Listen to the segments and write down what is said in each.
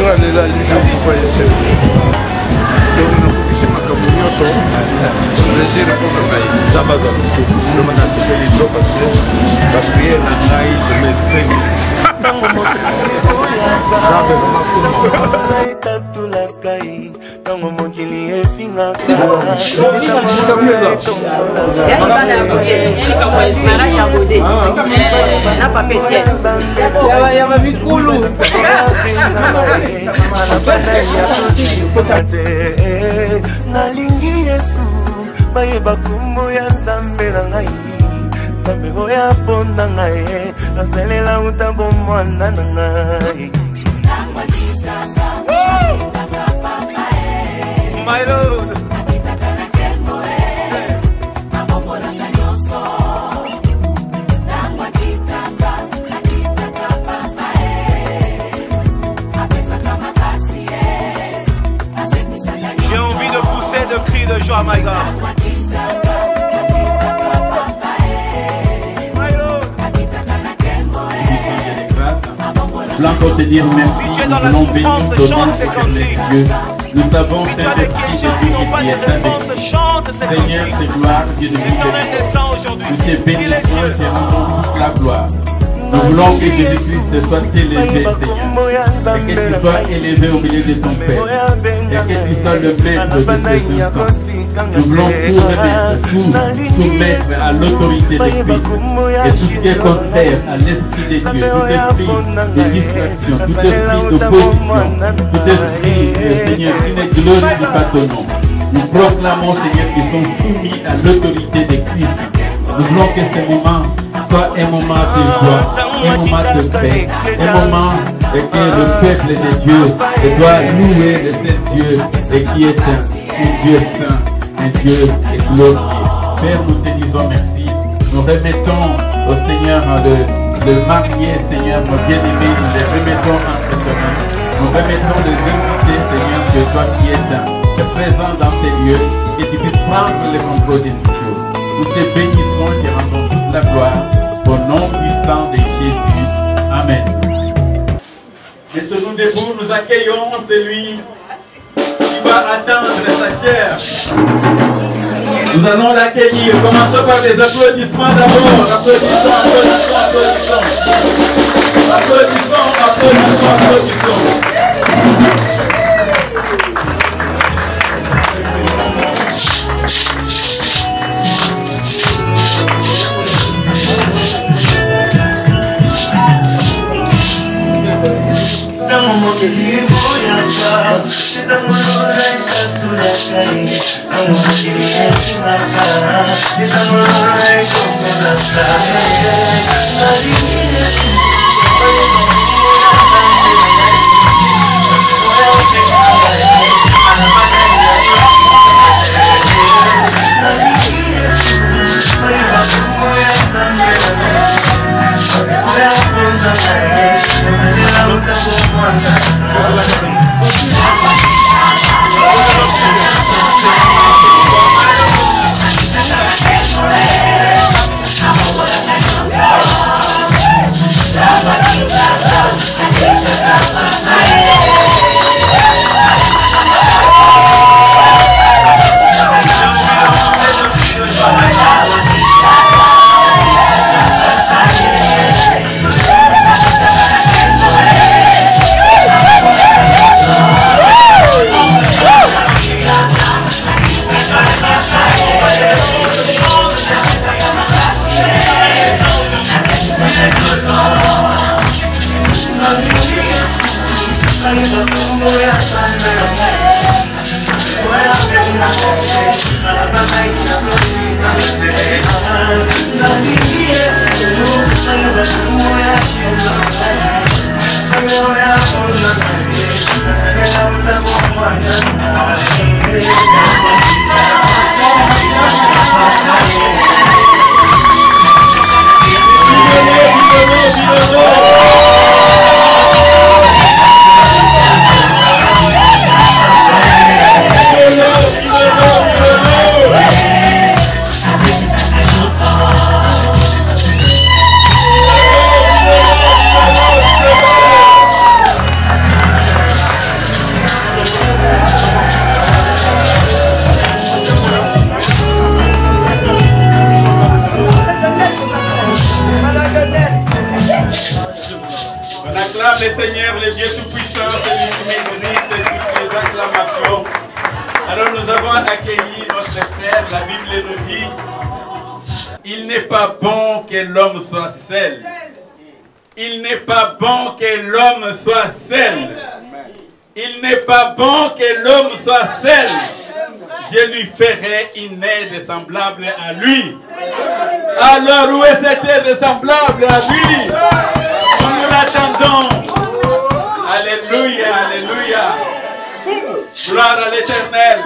Là, les gens ne voient pas. Donc, on a poussé ma communion. Plaisir pour le pays. Ça va, je m'en ai fait les deux parce que la prière n'a pas eu de médecin. nalingi Yesu bayeba kombo ya Nzambe na ngai Nzambe oyo aponda ngai nasalela utambo mwana na ngai My Lord j'ai envie de pousser de cris de joie, my God. Blanc pour te dire merci. Si tu es dans la souffrance, chante ces cantiques. Nous savons si tu as des questions qui n'ont pas de réponse, chante ces cantiques. L'Éternel descend aujourd'hui. Il est Dieu. La gloire. Nous voulons que Jésus-Christ soit élevé, Seigneur. Et que tu sois élevé au milieu de ton Père. Et que tu sois le maître de tes enfants. Nous voulons tout soumettre à l'autorité de Christ. Et tout ce qui est contraire à l'esprit de Dieu, tout esprit de distraction, tout esprit d'opposition, tout esprit, Seigneur, qui ne glorifie pas ton nom. Nous proclamons, Seigneur, qu'ils sont soumis à l'autorité de Christ. Nous voulons que ce moment soit un moment de joie, un moment de paix, un moment que le peuple de Dieu doit louer le Saint-Dieu et qui est un Dieu saint, un Dieu glorieux. Père, nous te disons merci. Nous remettons au Seigneur le marié, Seigneur, nos bien-aimés, nous les remettons entre tes mains. Nous remettons les invités, Seigneur, que toi qui es présent dans ces lieux, et tu puisses prendre le contrôle des choses. Nous te bénissons et te rendons toute la gloire au nom puissant de Jésus. Amen. Laissons-nous debout, nous accueillons celui qui va attendre sa chair. Nous allons l'accueillir. Commençons par des applaudissements d'abord. Applaudissons, applaudissons, applaudissons. Applaudissons, applaudissons, applaudissons. Seigneur, le Dieu Tout-Puissant, celui qui mérite toutes les acclamations. Alors nous avons accueilli notre frère, la Bible nous dit, il n'est pas bon que l'homme soit seul. Il n'est pas bon que l'homme soit seul. Il n'est pas bon que l'homme soit seul. Je lui ferai une aide semblable à lui. Alors où est cette aide semblable à lui? Nous l'attendons. Alléluia, alléluia. Gloire à l'Éternel.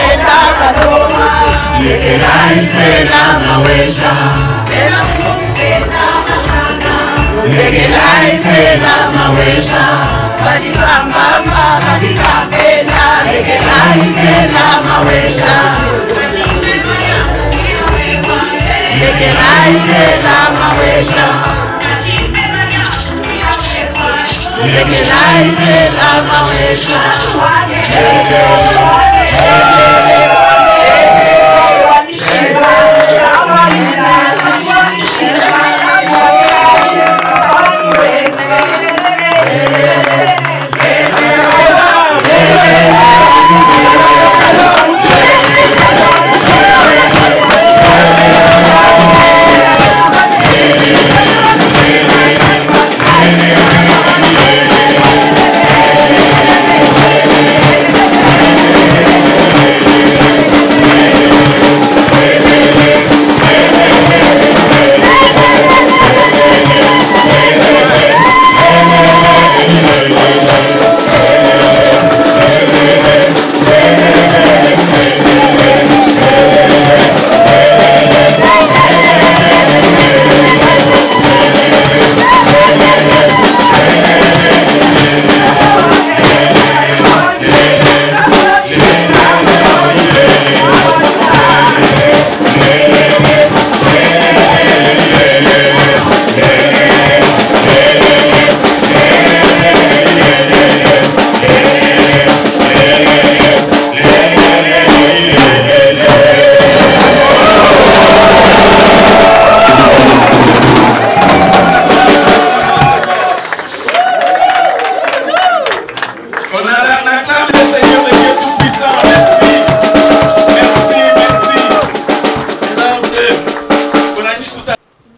Ela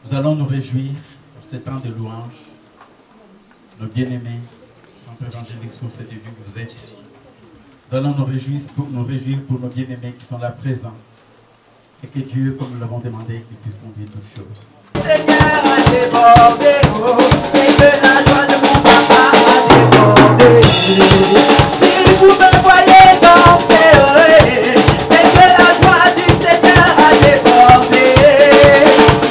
Nous allons nous réjouir pour ces temps de louange. Nos bien-aimés, Centre évangélique sur cette vie vous êtes. Nous allons nous réjouir pour nos bien-aimés qui sont là présents. Et que Dieu, comme nous l'avons demandé, qu'il puisse conduire toutes choses. Seigneur a débordé, oh, et que la joie de mon papa a débordé. Si vous me voyez danser, c'est que la joie du Seigneur a débordé.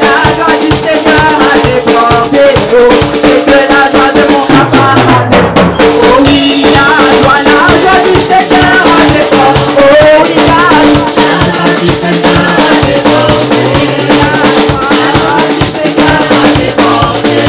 La joie du Seigneur a débordé, oh, c'est que la joie de mon papa a débordé. Oh oui, la joie du Seigneur a débordé. Oh oui, la joie du Seigneur a débordé. La joie du Seigneur a débordé.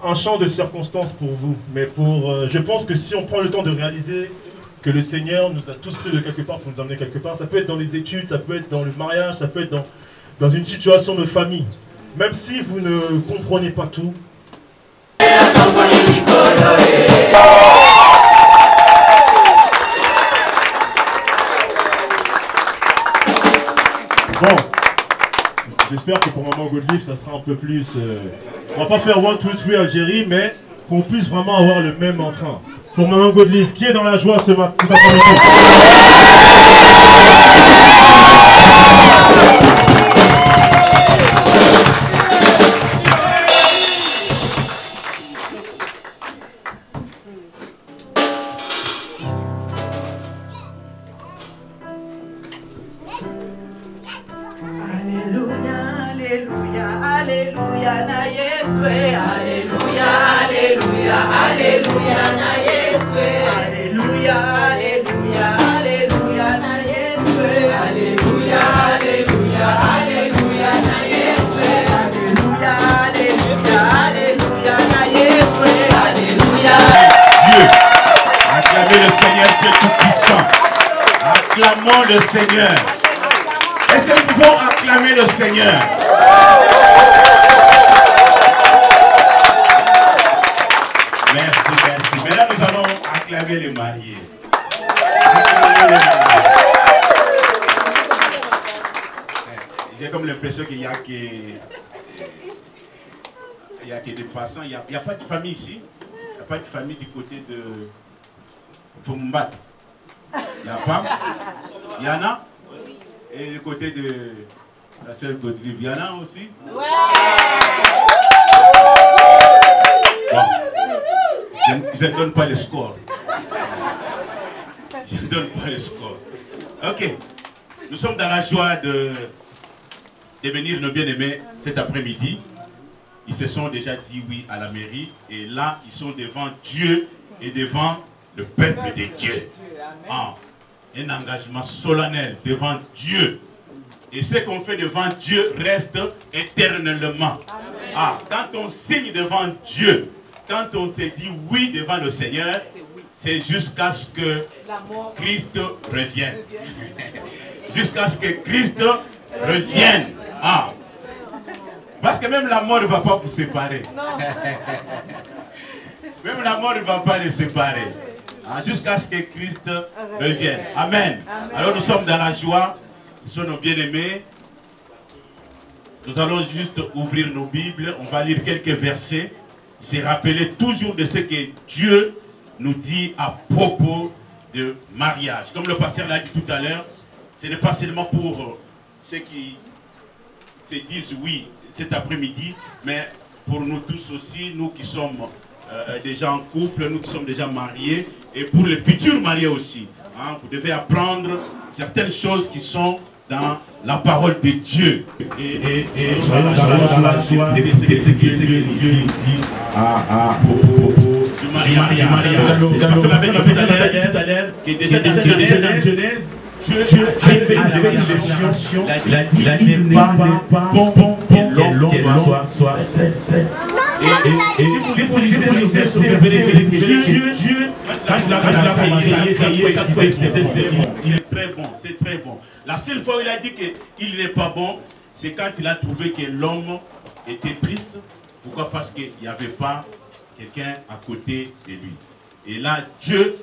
un champ de circonstances pour vous, mais je pense que si on prend le temps de réaliser que le Seigneur nous a tous pris de quelque part pour nous emmener quelque part, ça peut être dans les études, ça peut être dans le mariage, ça peut être dans une situation de famille. Même si vous ne comprenez pas tout. Bon, j'espère que pour Maman Godelive, ça sera un peu plus... on va pas faire 1, 2, 3 Algérie, mais qu'on puisse vraiment avoir le même entrain. Pour Maman Godelive, qui est dans la joie ce matin? Acclamons le Seigneur. Est-ce que nous pouvons acclamer le Seigneur? Merci, merci. Maintenant, nous allons acclamer les mariés. J'ai comme l'impression qu'il n'y a que des passants. Il n'y a pas de famille ici. Il n'y a pas de famille du côté de Fumbat. Il n'y a pas. Il y en a. Et du côté de la sœur Godelive, il y en a aussi. Bon. Je ne donne pas le score. Je ne donne pas le score. Ok. Nous sommes dans la joie de venir nos bien-aimés cet après-midi. Ils se sont déjà dit oui à la mairie. Et là, ils sont devant Dieu et devant le peuple de Dieu. Ah, un engagement solennel devant Dieu. Et ce qu'on fait devant Dieu reste éternellement. Ah, quand on signe devant Dieu, quand on se dit oui devant le Seigneur, c'est jusqu'à ce que Christ revienne. Jusqu'à ce que Christ revienne. Ah. Parce que même la mort ne va pas vous séparer. Même la mort ne va pas les séparer. Jusqu'à ce que Christ revienne. Amen. Alors nous sommes dans la joie. Ce sont nos bien-aimés. Nous allons juste ouvrir nos Bibles. On va lire quelques versets. Se rappeler toujours de ce que Dieu nous dit à propos de mariage. Comme le pasteur l'a dit tout à l'heure, ce n'est pas seulement pour ceux qui se disent oui cet après-midi, mais pour nous tous aussi, nous qui sommes déjà en couple, nous qui sommes déjà mariés, et pour les futurs mariés aussi. Hein, vous devez apprendre certaines choses qui sont dans la parole de Dieu. Et dans la joie de ce que Dieu dit à propos du mariage. Nous avons fait tout à l'heure, qui est déjà dans Genèse. Dieu a fait une décision. Il a dit il n'est pas bon que l'homme soit seul. Et si vous lisez Dieu, quand il a créé, il est très bon, c'est très bon. La seule fois où il a dit qu'il n'est pas bon, c'est quand il a trouvé que l'homme était triste. Pourquoi? Parce qu'il n'y avait pas quelqu'un à côté de lui. Et là, Dieu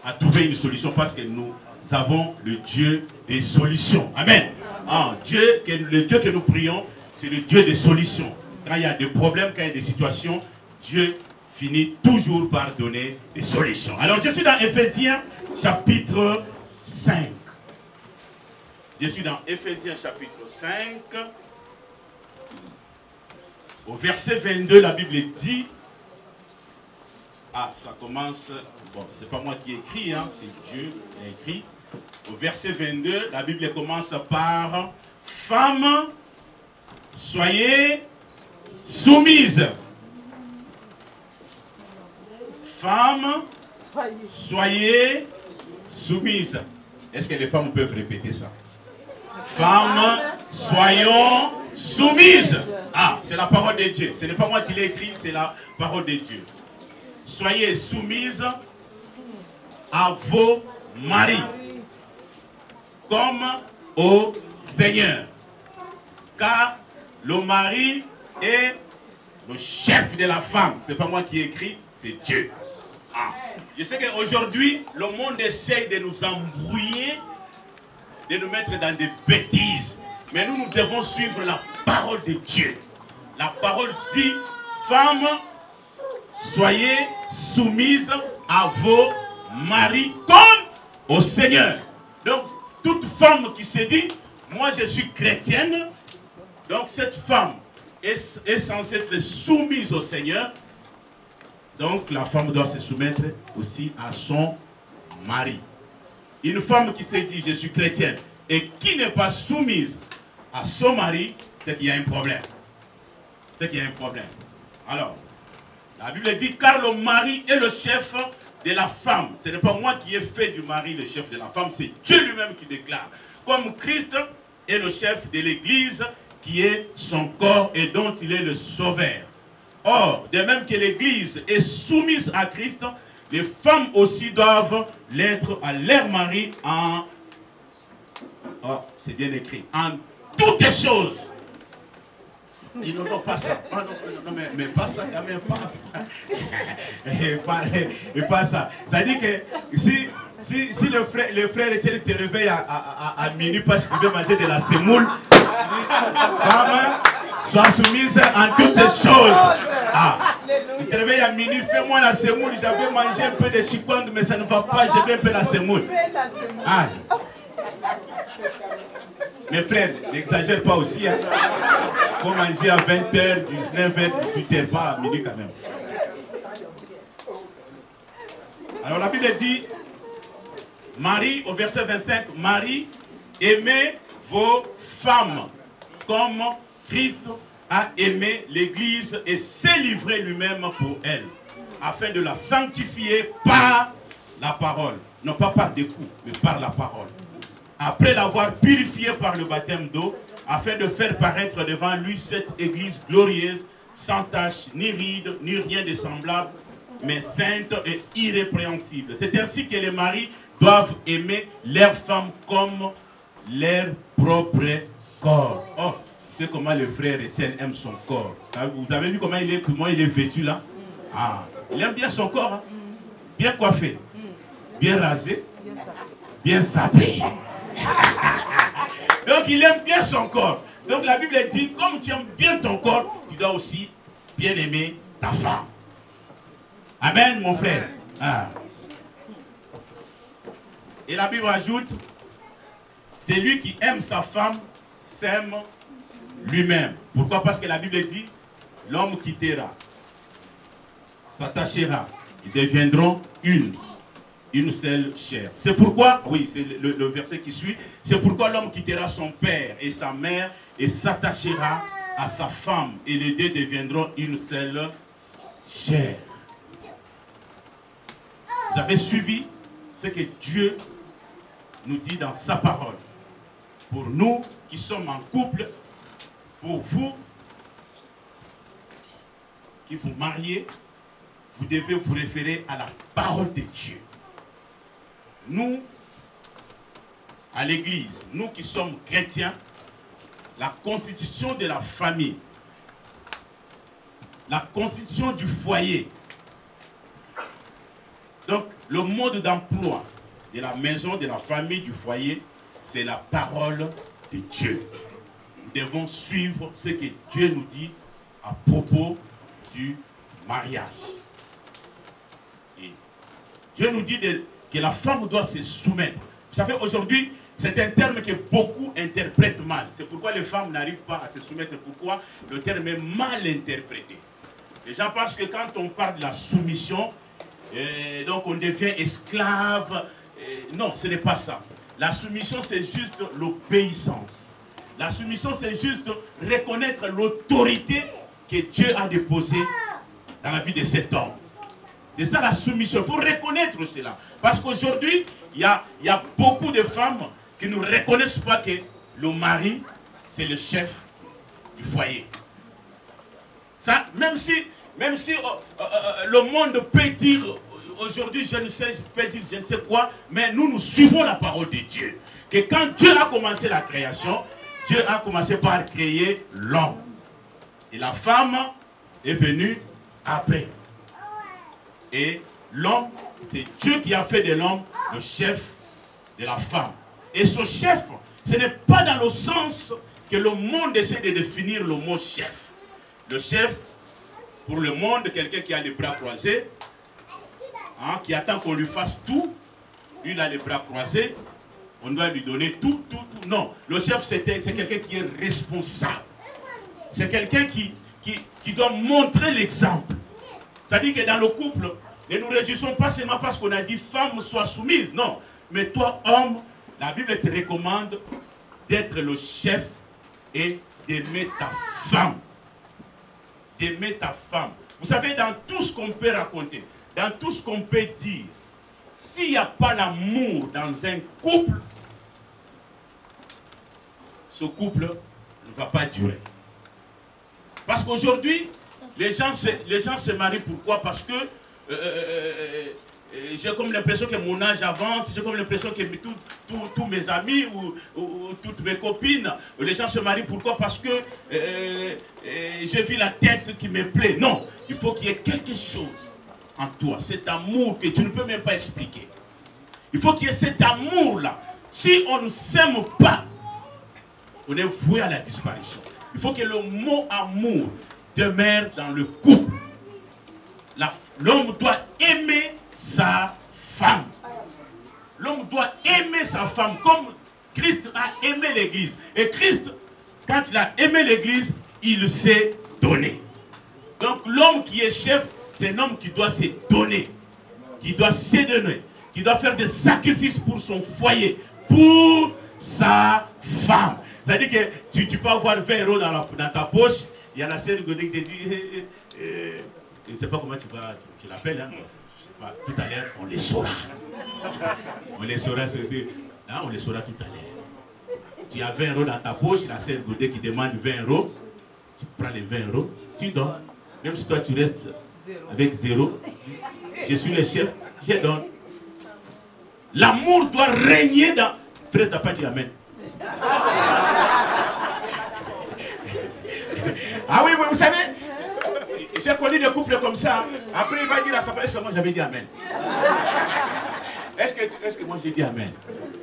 a trouvé une solution parce que nous avons le Dieu des solutions. Amen. Ah, le Dieu que nous prions, c'est le Dieu des solutions. Quand il y a des problèmes, quand il y a des situations, Dieu finit toujours par donner des solutions. Alors, je suis dans Éphésiens chapitre 5. Je suis dans Éphésiens chapitre 5. Au verset 22, la Bible dit... Ah, ça commence... Bon, c'est pas moi qui ai écrit, hein, c'est Dieu qui a écrit. Au verset 22, la Bible commence par... Femmes, soyez soumises. Femmes, soyez soumises. Est-ce que les femmes peuvent répéter ça? Femmes, soyons soumise. Ah, c'est la parole de Dieu. Ce n'est pas moi qui l'ai écrit, c'est la parole de Dieu. Soyez soumises à vos maris, comme au Seigneur. Car le mari est le chef de la femme. Ce n'est pas moi qui ai écrit, c'est Dieu. Ah. Je sais qu'aujourd'hui, le monde essaye de nous embrouiller, de nous mettre dans des bêtises. Mais nous devons suivre la parole de Dieu. La parole dit, femmes, soyez soumises à vos maris comme au Seigneur. Donc, toute femme qui se dit, moi je suis chrétienne, donc cette femme est censée être soumise au Seigneur. Donc, la femme doit se soumettre aussi à son mari. Une femme qui se dit, je suis chrétienne, et qui n'est pas soumise à son mari, c'est qu'il y a un problème. C'est qu'il y a un problème. Alors, la Bible dit, car le mari est le chef de la femme. Ce n'est pas moi qui ai fait du mari le chef de la femme, c'est Dieu lui-même qui déclare. Comme Christ est le chef de l'Église, qui est son corps et dont il est le sauveur. Or, de même que l'Église est soumise à Christ, les femmes aussi doivent l'être à leur mari en... Oh, c'est bien écrit. En toutes choses. Ils ne font pas ça. Oh, non, mais pas ça quand même. Pas ça. Ça dit que si le frère Étienne te réveille à minuit parce qu'il veut manger de la semoule, femme, sois soumise en toutes choses. Ah, il te réveille à minuit, fais-moi la semoule. J'avais mangé un peu de chikwand, mais ça ne va pas, je veux un peu la semoule. Ah. Mes frères, n'exagère pas aussi. Hein. Faut manger à 20h, 19h, 18h, pas à minuit quand même. Alors la Bible dit, Marie, au verset 25, Marie, aimez vos femmes comme Christ a aimé l'Église et s'est livré lui-même pour elle, afin de la sanctifier par la parole. Non pas par des coups, mais par la parole. Après l'avoir purifiée par le baptême d'eau, afin de faire paraître devant lui cette Église glorieuse, sans tache, ni ride, ni rien de semblable, mais sainte et irrépréhensible. C'est ainsi que les maris doivent aimer leurs femmes comme leur propre corps. Oh, tu sais comment le frère Étienne aime son corps. Vous avez vu comment il est vêtu là? Ah, il aime bien son corps, hein? Bien coiffé, bien rasé, bien sapé. Donc il aime bien son corps. Donc la Bible dit, comme tu aimes bien ton corps, tu dois aussi bien aimer ta femme. Amen, mon frère. Ah. Et la Bible ajoute, celui qui aime sa femme s'aime lui-même. Pourquoi? Parce que la Bible dit, l'homme quittera, s'attachera, ils deviendront une seule chair. C'est pourquoi, oui, c'est le verset qui suit, c'est pourquoi l'homme quittera son père et sa mère et s'attachera à sa femme et les deux deviendront une seule chair. Vous avez suivi ce que Dieu nous dit dans sa parole. Pour nous qui sommes en couple, pour vous qui vous mariez, vous devez vous référer à la parole de Dieu. Nous, à l'Église, nous qui sommes chrétiens, la constitution de la famille, la constitution du foyer, donc le mode d'emploi de la maison, de la famille, du foyer, c'est la parole de Dieu. Nous devons suivre ce que Dieu nous dit à propos du mariage. Et Dieu nous dit que la femme doit se soumettre. Vous savez, aujourd'hui, c'est un terme que beaucoup interprètent mal. C'est pourquoi les femmes n'arrivent pas à se soumettre. Pourquoi le terme est mal interprété. Les gens pensent que quand on parle de la soumission, donc on devient esclave. Non, ce n'est pas ça. La soumission, c'est juste l'obéissance. La soumission, c'est juste reconnaître l'autorité que Dieu a déposée dans la vie de cet homme. C'est ça la soumission. Il faut reconnaître cela. Parce qu'aujourd'hui, il y a beaucoup de femmes qui ne reconnaissent pas que le mari, c'est le chef du foyer. Ça, même si le monde peut dire, aujourd'hui je ne sais, je peux dire je ne sais quoi, mais nous suivons la parole de Dieu. Que quand Dieu a commencé la création, Dieu a commencé par créer l'homme. Et la femme est venue après. Et l'homme, c'est Dieu qui a fait de l'homme le chef de la femme. Et ce chef, ce n'est pas dans le sens que le monde essaie de définir le mot chef. Le chef, pour le monde, quelqu'un qui a les bras croisés, hein, qui attend qu'on lui fasse tout. Lui, il a les bras croisés, on doit lui donner tout. Non, le chef, c'est quelqu'un qui est responsable. C'est quelqu'un qui doit montrer l'exemple. C'est-à-dire que dans le couple, ne nous réjouissons pas seulement parce qu'on a dit femme soit soumise. Non, mais toi, homme, la Bible te recommande d'être le chef et d'aimer ta femme. D'aimer ta femme. Vous savez, dans tout ce qu'on peut raconter, dans tout ce qu'on peut dire, s'il n'y a pas l'amour dans un couple, ce couple ne va pas durer. Parce qu'aujourd'hui, les gens se marient pourquoi? Parce que j'ai comme l'impression que mon âge avance, j'ai comme l'impression que tous mes amis ou toutes mes copines, les gens se marient pourquoi? Parce que j'ai vu la tête qui me plaît. Non, il faut qu'il y ait quelque chose en toi, cet amour que tu ne peux même pas expliquer. Il faut qu'il y ait cet amour-là. Si on ne s'aime pas, on est voué à la disparition. Il faut que le mot amour demeure dans le couple. L'homme doit aimer sa femme. L'homme doit aimer sa femme comme Christ a aimé l'église. Et Christ, quand il a aimé l'église, il s'est donné. Donc l'homme qui est chef, c'est un homme qui doit se donner, qui doit se donner, qui doit faire des sacrifices pour son foyer, pour sa femme. C'est-à-dire que tu peux avoir 20 € dans ta poche, il y a la sœur qui te dit, je ne sais pas comment tu l'appelles, hein, je sais pas, tout à l'heure, on les saura. On les saura, hein, on les saura tout à l'heure. Tu as 20 € dans ta poche, la sœur Godé qui demande 20 €, tu prends les 20 €, tu donnes. Même si toi tu restes avec 0, je suis le chef, je donne. L'amour doit régner dans... Frère, tu n'as pas dit amen. Ah oui, vous savez, j'ai connu des couples comme ça. Après, il va dire à sa femme, est-ce que moi j'avais dit amen? Est-ce que moi j'ai dit amen?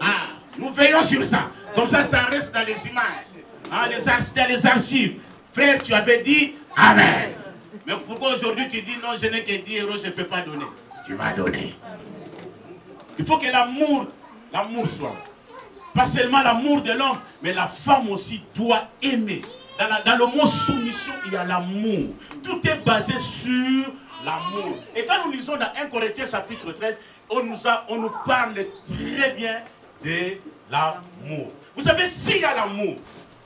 Ah, nous veillons sur ça. Comme ça, ça reste dans les images, hein, dans les archives. Frère, tu avais dit amen. Mais pourquoi aujourd'hui tu dis non, je n'ai que 10 €, je ne peux pas donner? Tu vas donner. Il faut que l'amour soit. Pas seulement l'amour de l'homme, mais la femme aussi doit aimer. Dans le mot soumission, il y a l'amour. Tout est basé sur l'amour. Et quand nous lisons dans 1 Corinthiens chapitre 13, on nous parle très bien de l'amour. Vous savez, s'il y a l'amour,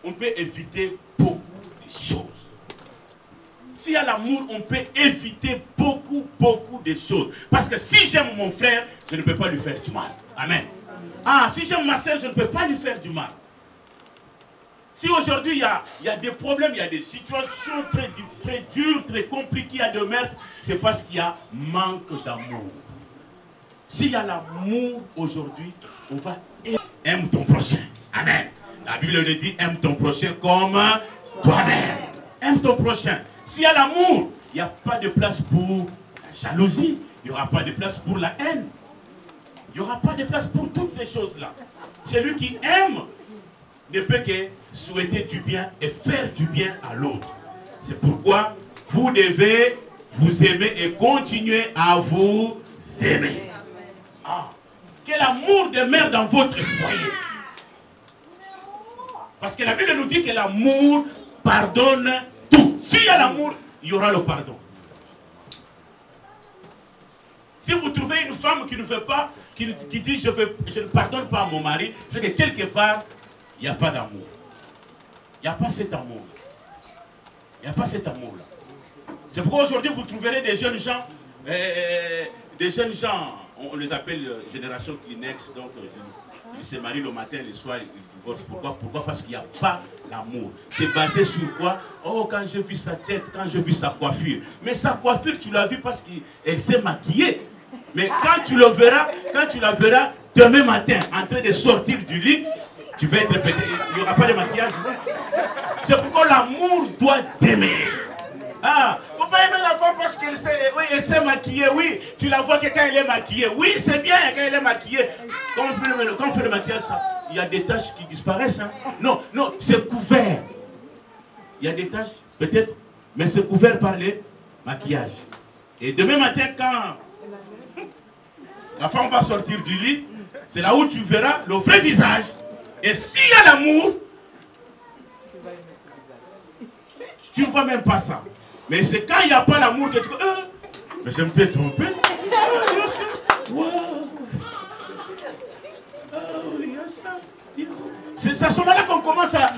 on peut éviter beaucoup de choses. S'il y a l'amour, on peut éviter beaucoup de choses. Parce que si j'aime mon frère, je ne peux pas lui faire du mal. Amen. Ah, si j'aime ma soeur, je ne peux pas lui faire du mal. Si aujourd'hui il y a des problèmes, il y a des situations très dures, très compliquées, il y a des meurtres, c'est parce qu'il y a manque d'amour. S'il y a l'amour aujourd'hui, on va aimer ton prochain. Amen. La Bible le dit, aime ton prochain comme toi-même. Aime ton prochain. S'il y a l'amour, il n'y a pas de place pour la jalousie, il n'y aura pas de place pour la haine. Il n'y aura pas de place pour toutes ces choses-là. Celui qui aime ne peut que souhaiter du bien et faire du bien à l'autre. C'est pourquoi vous devez vous aimer et continuer à vous aimer. Ah, que l'amour demeure dans votre foyer. Parce que la Bible nous dit que l'amour pardonne tout. S'il y a l'amour, il y aura le pardon. Si vous trouvez une femme qui ne veut pas, qui dit je ne pardonne pas à mon mari, c'est que quelque part, il n'y a pas d'amour. Il n'y a pas cet amour. Il n'y a pas cet amour-là. C'est pourquoi aujourd'hui vous trouverez des jeunes gens, on les appelle génération Kleenex, donc ils se marient le matin, le soir, ils divorce. Pourquoi? Pourquoi? Parce qu'il n'y a pas l'amour. C'est basé sur quoi? Oh, quand j'ai vu sa tête, quand j'ai vu sa coiffure. Mais sa coiffure, tu l'as vu parce qu'elle s'est maquillée. Mais quand tu la verras demain matin, en train de sortir du lit, tu vas être pété. Il n'y aura pas de maquillage. C'est pourquoi l'amour doit t'aimer. Ah, faut pas aimer la femme parce qu'elle s'est, oui, elle s'est maquillée, oui. Tu la vois que quand elle est maquillée, oui, c'est bien quand elle est maquillée. Quand on fait le maquillage, il y a des taches qui disparaissent. Hein. Non, non, c'est couvert. Il y a des taches, peut-être, mais c'est couvert par le maquillage. Et demain matin, quand la femme va sortir du lit, c'est là où tu verras le vrai visage. Et s'il y a l'amour, tu ne vois même pas ça. Mais c'est quand il n'y a pas l'amour que tu dis, mais je me t'ai trompé. C'est à ce moment-là qu'on commence à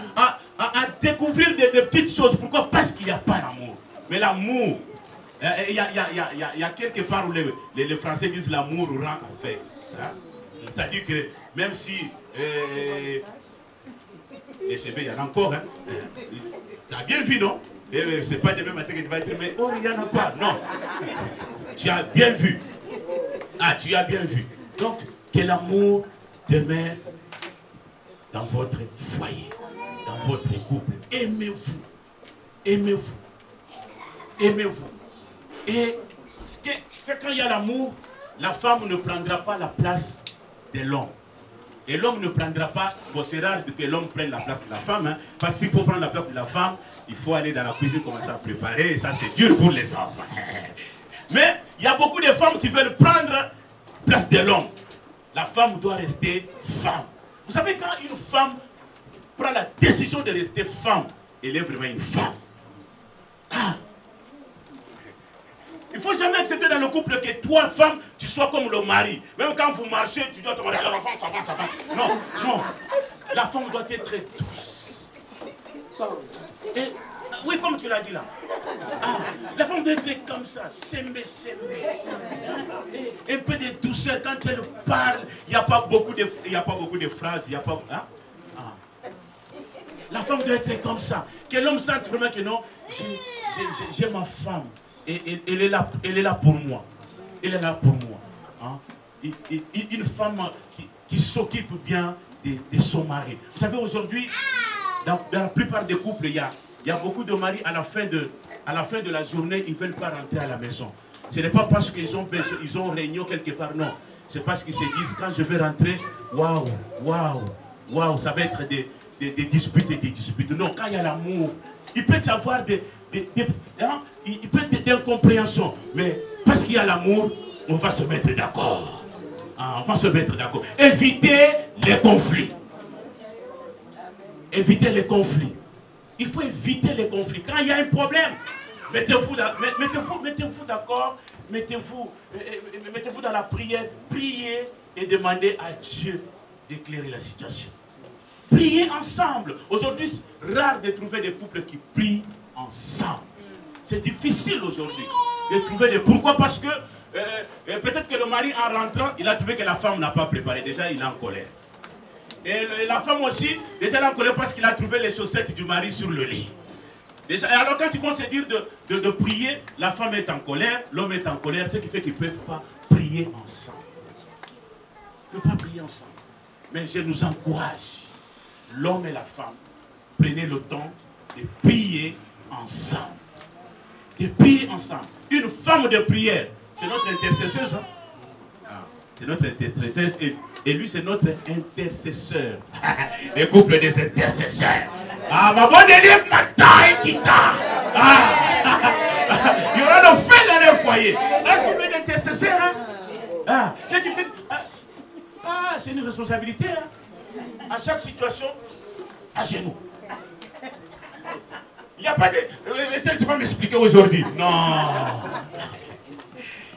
découvrir des petites choses. Pourquoi? Parce qu'il n'y a pas l'amour. Mais l'amour, il y a quelque part où les Français disent l'amour rend aveugle. Hein? Ça dit que même si les cheveux, il y en a encore. Hein? Tu as bien vu, non? C'est pas demain matin que tu vas dire, mais oh, il n'y en a pas. Non. Tu as bien vu. Ah, tu as bien vu. Donc, que l'amour demeure dans votre foyer, dans votre couple. Aimez-vous. Aimez-vous. Aimez-vous. Et c'est quand il y a l'amour, la femme ne prendra pas la place de l'homme. Et l'homme ne prendra pas, bon, c'est rare que l'homme prenne la place de la femme, hein, parce qu'il faut prendre la place de la femme, il faut aller dans la cuisine, commencer à préparer, et ça c'est dur pour les hommes. Mais il y a beaucoup de femmes qui veulent prendre la place de l'homme. La femme doit rester femme. Vous savez, quand une femme prend la décision de rester femme, elle est vraiment une femme. Ah. Il ne faut jamais accepter dans le couple que toi, femme, tu sois comme le mari. Même quand vous marchez, tu dois te dire, la femme, ça va, ça va. Non, non. La femme doit être douce. Et, oui, comme tu l'as dit là. Ah, la femme doit être comme ça, s'aimer. Un peu de douceur. Quand elle parle, il n'y a pas beaucoup de phrases. Il n'y a pas... Hein? Ah. La femme doit être comme ça. Que l'homme sente vraiment que non, j'ai ma femme. Et elle est là pour moi. Elle est là pour moi. Hein? Une femme qui s'occupe bien de son mari. Vous savez, aujourd'hui, dans la plupart des couples, il y a beaucoup de maris, à la fin de la journée, ils ne veulent pas rentrer à la maison. Ce n'est pas parce qu'ils ont réunion quelque part, non. C'est parce qu'ils se disent, quand je vais rentrer, waouh, ça va être des disputes et des disputes. Non, quand il y a l'amour, il peut y avoir il peut être des incompréhensions, mais parce qu'il y a l'amour, on va se mettre d'accord. Ah, on va se mettre d'accord. Évitez les conflits. Évitez les conflits. Il faut éviter les conflits. Quand il y a un problème, mettez-vous d'accord, mettez-vous dans la prière, priez et demandez à Dieu d'éclairer la situation. Priez ensemble. Aujourd'hui, c'est rare de trouver des couples qui prient ensemble. C'est difficile aujourd'hui de trouver des... Pourquoi? Parce que peut-être que le mari, en rentrant, il a trouvé que la femme n'a pas préparé. Déjà, il est en colère. Et la femme aussi, déjà, elle est en colère parce qu'il a trouvé les chaussettes du mari sur le lit. Déjà, alors quand ils vont se dire de prier, la femme est en colère, l'homme est en colère, ce qui fait qu'ils ne peuvent pas prier ensemble. Ils ne peuvent pas prier ensemble. Mais je nous encourage, l'homme et la femme, prenez le temps de prier ensemble. De prier ensemble. Une femme de prière, c'est notre intercesseuse. Hein? Ah, c'est notre intercesseuse et lui c'est notre intercesseur. Les couples des intercesseurs. Ah, ma bonne élève, Martha et Kita. Ah, il y aura le feu dans leur foyer. Un couple d'intercesseurs. Hein? Ah, c'est une responsabilité. Hein? À chaque situation, à genoux. Il n'y a pas de... Tu vas m'expliquer aujourd'hui. Non.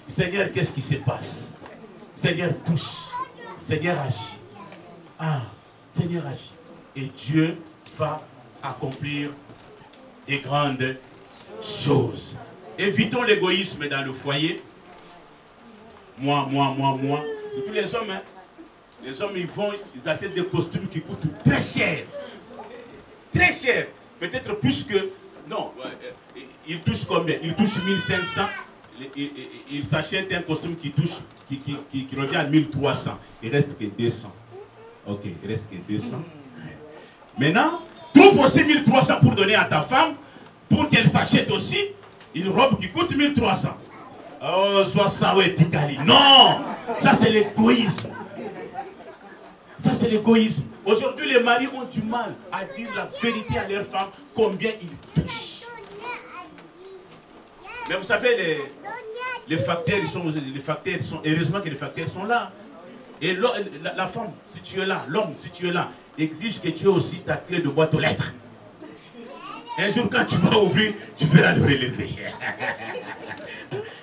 Seigneur, qu'est-ce qui se passe? Seigneur, touche. Seigneur, agit. Ah, Seigneur, agit. Et Dieu va accomplir des grandes choses. Évitons l'égoïsme dans le foyer. Moi. C'est tous les hommes, hein. Les hommes, ils achètent des costumes qui coûtent très cher. Très cher. Peut-être plus que... Non, ils touchent combien? Ils touchent 1500. Ils s'achètent un costume qui revient à 1300. Il reste que 200. Ok, il reste que 200. Maintenant, trouve aussi 1300 pour donner à ta femme, pour qu'elle s'achète aussi une robe qui coûte 1300. Oh, sois ça, ouais, Tikali. Non, ça c'est l'égoïsme. Ça c'est l'égoïsme. Aujourd'hui, les maris ont du mal à dire la vérité à leurs femmes, combien ils touchent. Mais vous savez, les facteurs, heureusement que les facteurs sont là. Et la femme, si tu es là, l'homme, si tu es là, exige que tu aies aussi ta clé de boîte aux lettres. Un jour, quand tu vas ouvrir, tu verras le relever.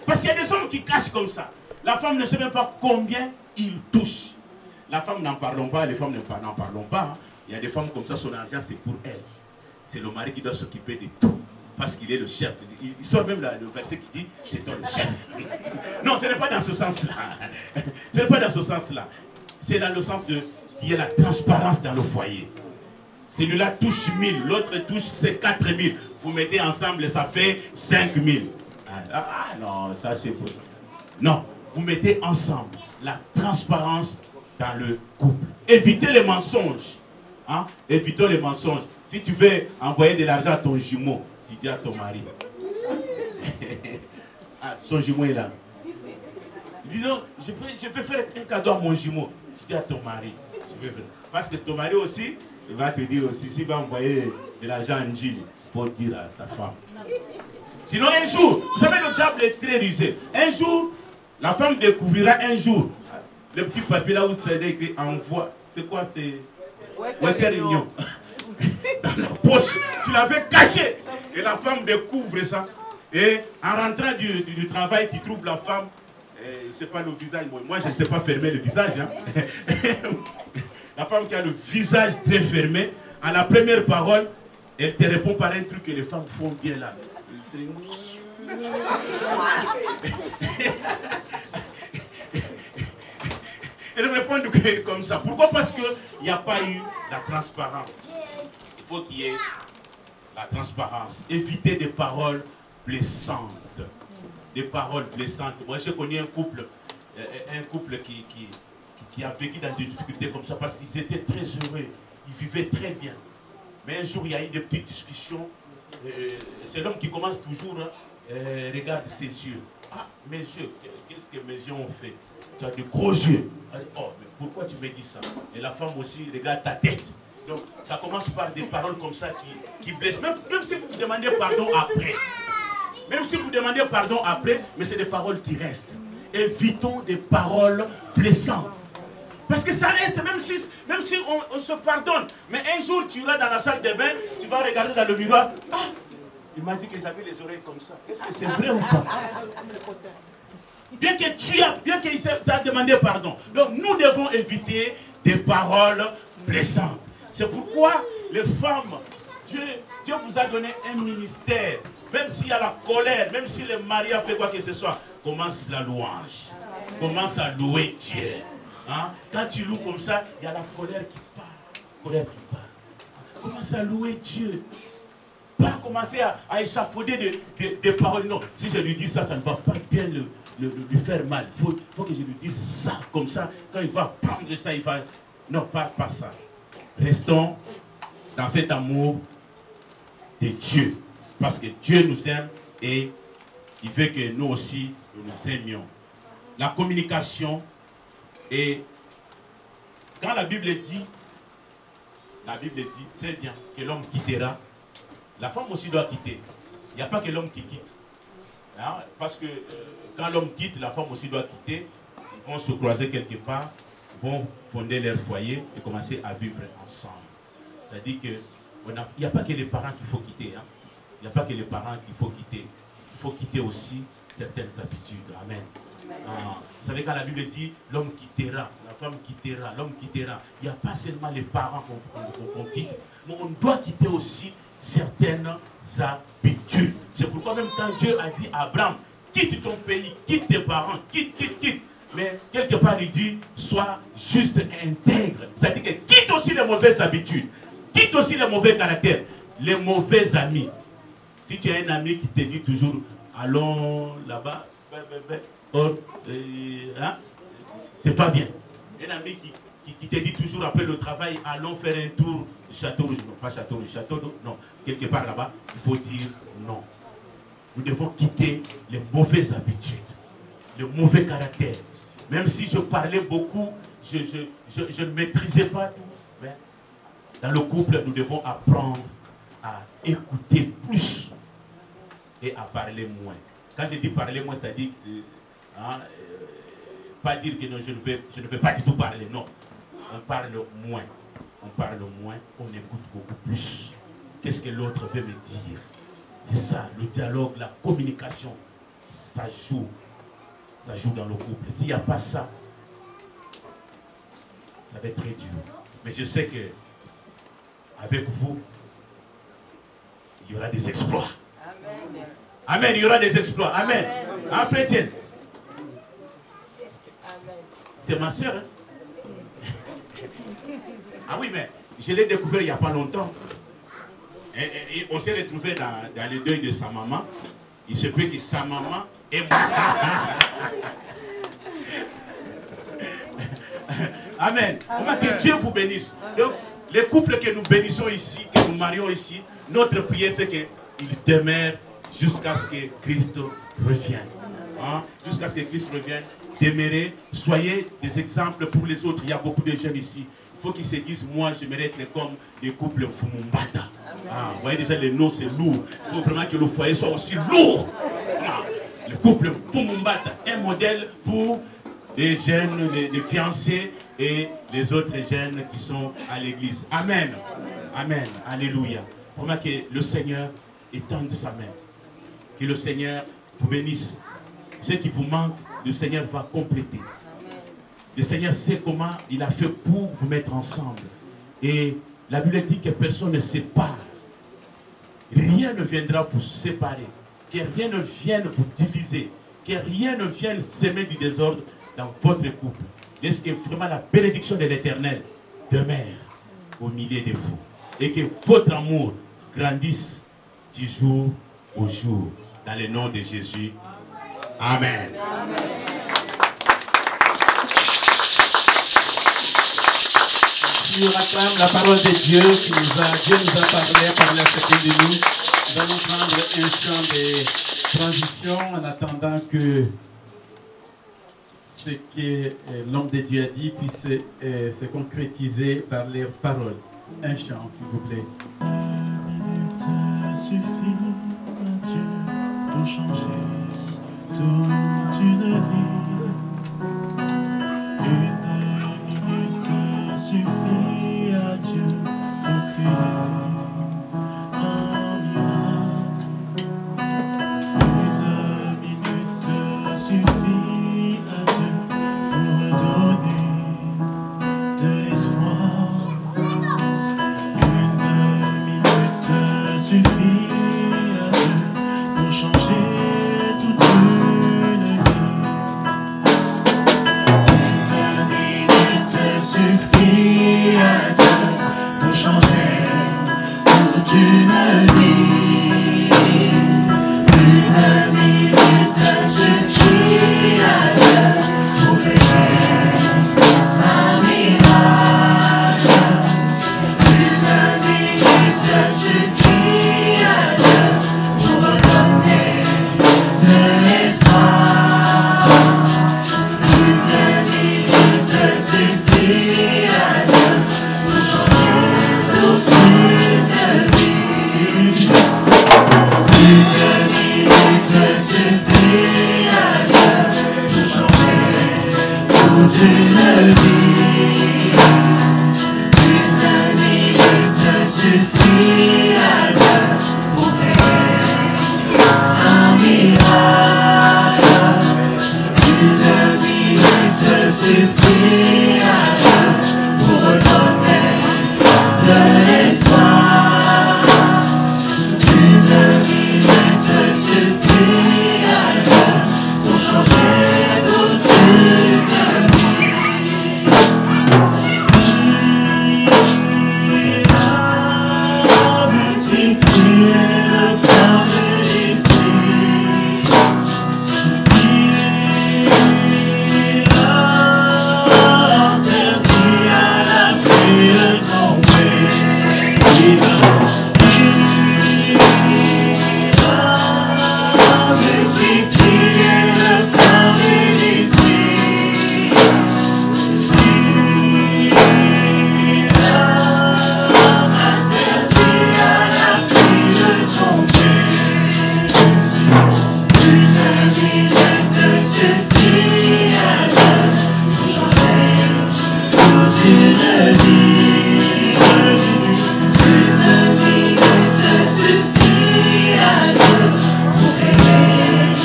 Parce qu'il y a des hommes qui cachent comme ça. La femme ne sait même pas combien il touche. La femme, n'en parlons pas, les femmes n'en parlons pas. Hein. Il y a des femmes comme ça, son argent, c'est pour elle. C'est le mari qui doit s'occuper de tout. Parce qu'il est le chef. Il sort même le verset qui dit, c'est toi le chef. Non, ce n'est pas dans ce sens-là. Ce n'est pas dans ce sens-là. C'est dans le sens de qu'il y ait la transparence dans le foyer. Celui-là touche 1000, l'autre touche 4000. Vous mettez ensemble, ça fait 5000. Ah non, ça c'est bon. Non, vous mettez ensemble la transparence dans le couple. Évitez les mensonges. Hein? Évitons les mensonges. Si tu veux envoyer de l'argent à ton jumeau, tu dis à ton mari. Ah, son jumeau est là. Dis donc, je vais faire un cadeau à mon jumeau. Tu dis à ton mari. Parce que ton mari aussi, il va te dire aussi, s'il va envoyer de l'argent à Njili, pour dire à ta femme. Sinon un jour, vous savez le diable est très rusé. Un jour, la femme découvrira un jour, le petit papier là où c'est écrit envoi. C'est quoi? C'est Western Union. Dans la poche, tu l'avais caché. Et la femme découvre ça. Et en rentrant du travail, tu trouves la femme, c'est pas le visage. Moi, je ne sais pas fermer le visage. Hein. La femme qui a le visage très fermé, à la première parole, elle te répond par un truc que les femmes font bien là. Elle répond comme ça. Pourquoi? Parce qu'il n'y a pas eu la transparence. Il faut qu'il y ait la transparence. Éviter des paroles blessantes. Des paroles blessantes. Moi, j'ai connu un couple qui a vécu dans des difficultés comme ça parce qu'ils étaient très heureux. Ils vivaient très bien. Mais un jour, il y a eu des petites discussions. C'est l'homme qui commence toujours, regarde ses yeux. Ah, mes yeux, qu'est-ce que mes yeux ont fait? Tu as de gros yeux. Oh, mais pourquoi tu me dis ça? Et la femme aussi regarde ta tête. Donc, ça commence par des paroles comme ça qui blessent. Même si vous demandez pardon après. Même si vous demandez pardon après, mais c'est des paroles qui restent. Évitons des paroles blessantes. Parce que ça reste, même si on se pardonne. Mais un jour, tu iras dans la salle de bain, tu vas regarder dans le miroir. Ah, il m'a dit que j'avais les oreilles comme ça. Est-ce que c'est vrai ou pas? Bien qu'il t'a demandé pardon. Donc nous devons éviter des paroles blessantes. C'est pourquoi les femmes, Dieu vous a donné un ministère. Même s'il y a la colère, même si le mari a fait quoi que ce soit, commence la louange. Commence à louer Dieu. Hein? Quand tu loues comme ça, il y a la colère qui part. Colère qui part. Commence à louer Dieu. Pas commencer à échafauder des paroles. Non, si je lui dis ça, ça ne va pas bien lui faire mal. Il faut que je lui dise ça. Comme ça, quand il va prendre ça, il va... Non, pas ça. Restons dans cet amour de Dieu. Parce que Dieu nous aime et il veut que nous aussi, nous aimions. La communication. Et quand la Bible dit très bien que l'homme quittera, la femme aussi doit quitter. Il n'y a pas que l'homme qui quitte. Hein? Parce que quand l'homme quitte, la femme aussi doit quitter. Ils vont se croiser quelque part, vont fonder leur foyer et commencer à vivre ensemble. C'est-à-dire qu'il n'y a pas que les parents qu'il faut quitter. Hein? Il n'y a pas que les parents qu'il faut quitter. Il faut quitter aussi certaines habitudes. Amen. Vous savez, quand la Bible dit l'homme quittera, la femme quittera, l'homme quittera, il n'y a pas seulement les parents qu'on quitte, mais on doit quitter aussi certaines habitudes. C'est pourquoi même quand Dieu a dit à Abraham, quitte ton pays, quitte tes parents, quitte. Mais quelque part, il dit, sois juste intègre. C'est-à-dire que quitte aussi les mauvaises habitudes, quitte aussi les mauvais caractères, les mauvais amis. Si tu as un ami qui te dit toujours, allons là-bas, hein, c'est pas bien. Un ami qui te dit toujours après le travail, allons faire un tour du château rouge. Non, pas château rouge, château d'eau. Non, quelque part là-bas, il faut dire non. Nous devons quitter les mauvaises habitudes, le mauvais caractère. Même si je parlais beaucoup, je ne maîtrisais pas tout. Mais dans le couple, nous devons apprendre à écouter plus et à parler moins. Quand je dis parler moins, c'est-à-dire pas dire que non, je ne vais pas du tout parler. Non, on parle moins. On parle moins, on écoute beaucoup plus. Qu'est-ce que l'autre veut me dire? C'est ça, le dialogue, la communication, ça joue dans le couple. S'il n'y a pas ça, ça va être très dur. Mais je sais que avec vous, il y aura des exploits. Amen. Amen, il y aura des exploits. Amen. Hein, chrétienne? C'est ma soeur. Hein? Ah oui, mais je l'ai découvert il n'y a pas longtemps. Et on s'est retrouvés dans le deuil de sa maman. Il se peut que sa maman est morte. Amen. Que Dieu vous bénisse. Donc, les couples que nous bénissons ici, que nous marions ici, notre prière c'est qu'il demeure jusqu'à ce que Christ revienne. Hein? Jusqu'à ce que Christ revienne, demeurez, soyez des exemples pour les autres. Il y a beaucoup de jeunes ici. Il faut qu'ils se disent, moi j'aimerais être comme les couples Fumumbata. Ah, vous voyez déjà les noms, c'est lourd. Il faut vraiment que le foyer soit aussi lourd. Ah, le couple Fumumbata, un modèle pour les jeunes, les fiancés et les autres jeunes qui sont à l'église. Amen. Amen. Alléluia. Vraiment que le Seigneur étende sa main. Que le Seigneur vous bénisse. Ce qui vous manque, le Seigneur va compléter. Le Seigneur sait comment il a fait pour vous mettre ensemble. Et la Bible dit que personne ne sépare. Rien ne viendra vous séparer. Que rien ne vienne vous diviser. Que rien ne vienne s'aimer du désordre dans votre couple. Est-ce que vraiment la bénédiction de l'Éternel demeure au milieu de vous. Et que votre amour grandisse du jour au jour. Dans le nom de Jésus. Amen. Amen. Nous acclame la parole de Dieu qui Dieu nous a parlé à chacun de nous. Nous allons prendre un chant de transition en attendant que ce que l'homme de Dieu a dit puisse se concrétiser par les paroles. Un chant, s'il vous plaît. Il suffit à Dieu pour changer toute une vie. Une minute suffit à Dieu pour créer un miracle. Une minute suffit à Dieu pour donner de l'espoir. Une minute suffit à Dieu pour changer toute une vie. Une minute suffit à Dieu pour changer toute une vie. Une minute suffit à Dieu pour créer un miracle. Une minute suffit à Dieu pour redonner de l'espoir. Une minute suffit à Dieu pour changer toute une vie. Une minute suffit à Dieu pour changer toute une vie. Une minute suffit à Dieu pour créer un miracle. Une minute suffit à Dieu pour redonner de l'espoir. Une minute suffit à Dieu pour changer toute une suffit à Dieu pour changer toute une vie. Une minute suffit à Dieu pour créer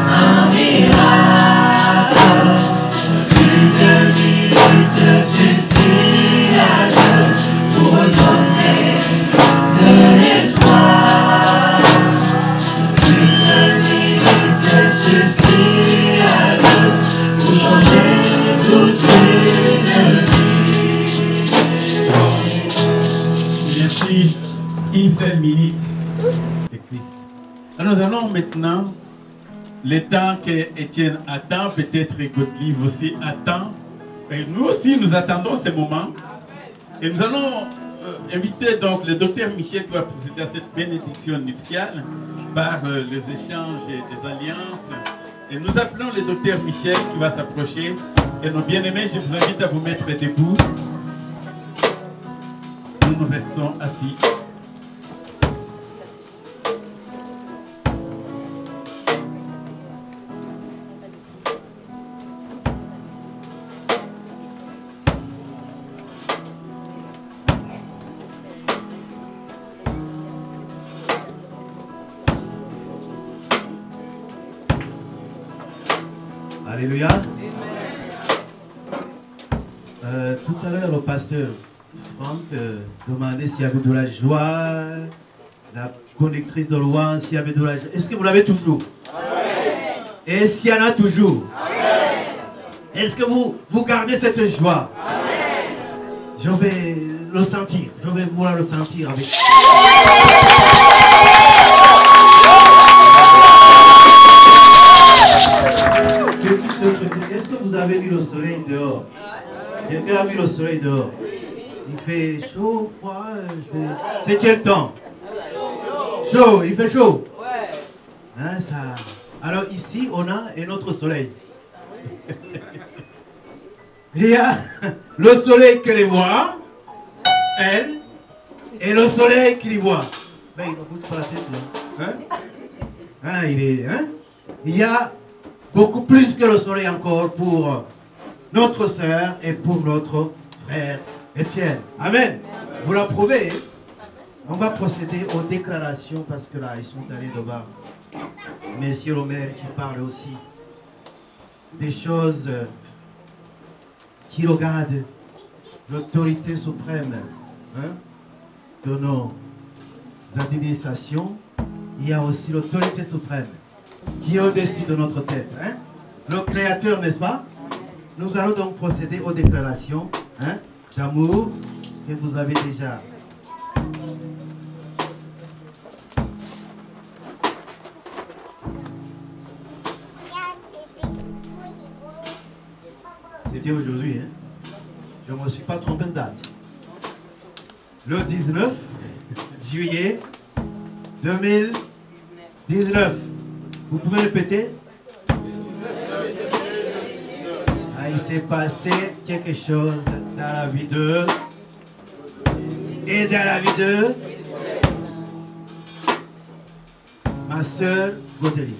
un miracle. Une minute suffit à Dieu pour redonner de l'espoir. Une minute suffit à Dieu pour changer toute une vie. Merci. Une seule minute de Christ. Alors nous allons maintenant, le temps que Étienne attend, peut-être Godelive aussi attend. Et nous aussi, nous attendons ce moment. Et nous allons inviter donc le docteur Michel qui va procéder à cette bénédiction nuptiale par les échanges et des alliances. Et nous appelons le docteur Michel qui va s'approcher. Et nos bien-aimés, je vous invite à vous mettre debout. Nous restons assis. Alléluia. Tout à l'heure, le pasteur Franck demandait s'il y avait de la joie, la conductrice de louange, s'il y avait de la joie. Est-ce que vous l'avez toujours? Amen. Et s'il y en a toujours? Est-ce que vous gardez cette joie? Amen. Je vais le sentir, je vais vouloir le sentir avec. Est-ce que vous avez vu le soleil dehors? Quelqu'un a vu le soleil dehors? Il fait chaud, froid, c'est quel temps? Chaud, il fait chaud? Hein, ça... Alors ici, on a un autre soleil. Il y a le soleil qui les voit, elle, et le soleil qui les voit. Ben, il ne bouge pas la tête, là. Hein? Hein, il est... Hein? Il y a beaucoup plus que le soleil encore pour notre sœur et pour notre frère Étienne. Amen. Vous l'approuvez? On va procéder aux déclarations parce que là, ils sont allés devant Monsieur le maire qui parle aussi des choses qui regardent l'autorité suprême, hein, de nos administrations. Il y a aussi l'autorité suprême qui est au-dessus de notre tête. Hein? Le Créateur, n'est-ce pas? Nous allons donc procéder aux déclarations, hein, d'amour que vous avez déjà. C'est bien aujourd'hui, hein? Je ne me suis pas trompé de date. Le 19 juillet 2019. Vous pouvez répéter? Ah, il s'est passé quelque chose dans la vie d'eux. Et dans la vie de ma soeur Godelive,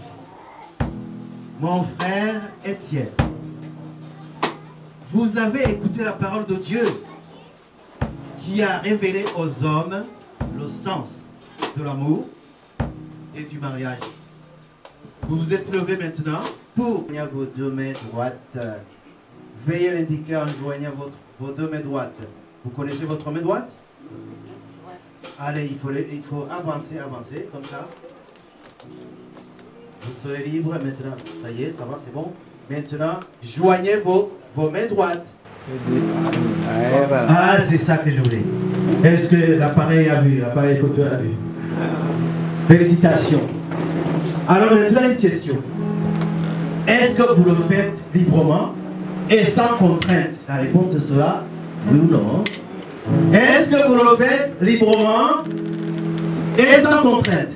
mon frère Étienne. Vous avez écouté la parole de Dieu qui a révélé aux hommes le sens de l'amour et du mariage. Vous vous êtes levé maintenant pour vos deux mains droites. Veuillez l'indiquer en joignant vos deux mains droites. Vous connaissez votre main droite? Allez, il faut avancer comme ça. Vous serez libre maintenant. Ça y est, ça va, c'est bon. Maintenant, joignez vos mains droites. Ah, c'est ça que je voulais. Est-ce que l'appareil a vu? L'appareil photo a vu? Félicitations. Alors maintenant, une question. Est-ce que vous le faites librement et sans contrainte? La réponse sera oui ou non. Est-ce que vous le faites librement et sans contrainte?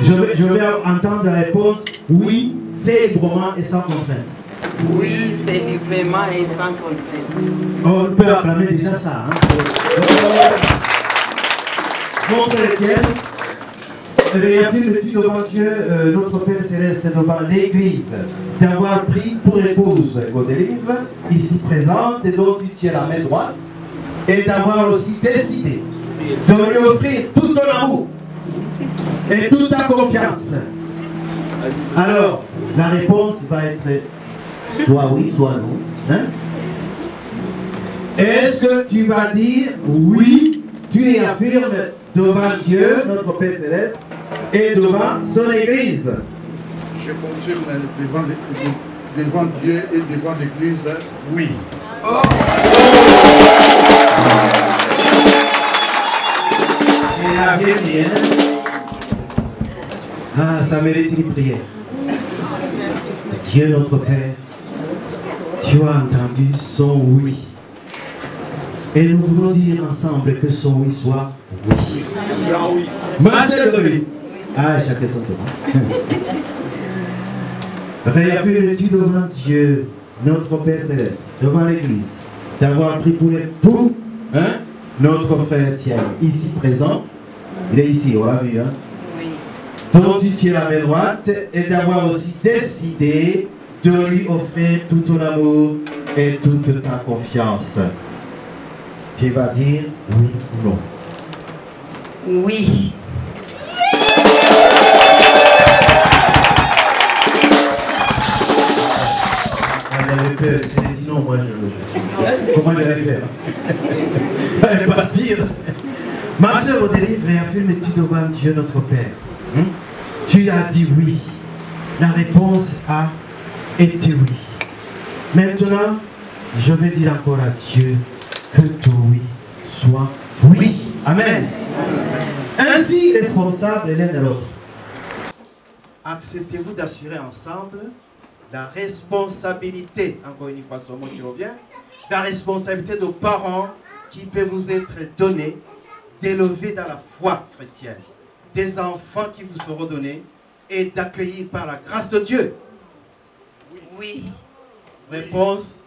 Je vais entendre la réponse oui, c'est librement et sans contrainte. Oui, c'est librement et sans contrainte. On peut acclamer déjà ça. Hein? Montre Étienne. Réaffirmes-tu devant Dieu, notre Père Céleste, devant l'Église, d'avoir pris pour épouse Godelive, ici présente, et dont tu tiens la main droite, et d'avoir aussi décidé de lui offrir tout ton amour et toute ta confiance? Alors, la réponse va être soit oui, soit non. Hein? Est-ce que tu vas dire oui, tu réaffirmes devant Dieu, notre Père Céleste, et devant son Église? Je confirme devant Dieu et devant l'Église, oui. Oh. Il a bien dit, hein? Ah, ça mérite une prière. Dieu notre Père, tu as entendu son oui. Et nous voulons dire ensemble que son oui soit oui. Ma sœur Dominique. Ah, chacun son tour. Réaffirmes-tu devant Dieu, notre Père Céleste, devant l'Église, d'avoir pris pour l'époux, hein, notre frère Étienne, ici présent? Il est ici, on l'a vu, hein? Dont tu tiens la main droite, et d'avoir aussi décidé de lui offrir tout ton amour et toute ta confiance. Tu vas dire oui ou non? Oui. Elle avait peur, elle s'est dit non, moi je... Comment elle allait faire? Elle allait partir. Ma soeur Odélie, réaffirmes-tu devant Dieu notre Père? Tu as dit oui. La réponse a été oui. Maintenant, je vais dire encore à Dieu que ton oui soit oui. Amen. Ainsi responsables l'un de l'autre. Acceptez-vous d'assurer ensemble la responsabilité, encore une fois ce mot qui revient, la responsabilité de parents qui peut vous être donnée d'élever dans la foi chrétienne des enfants qui vous seront donnés et d'accueillir par la grâce de Dieu? Oui. Réponse?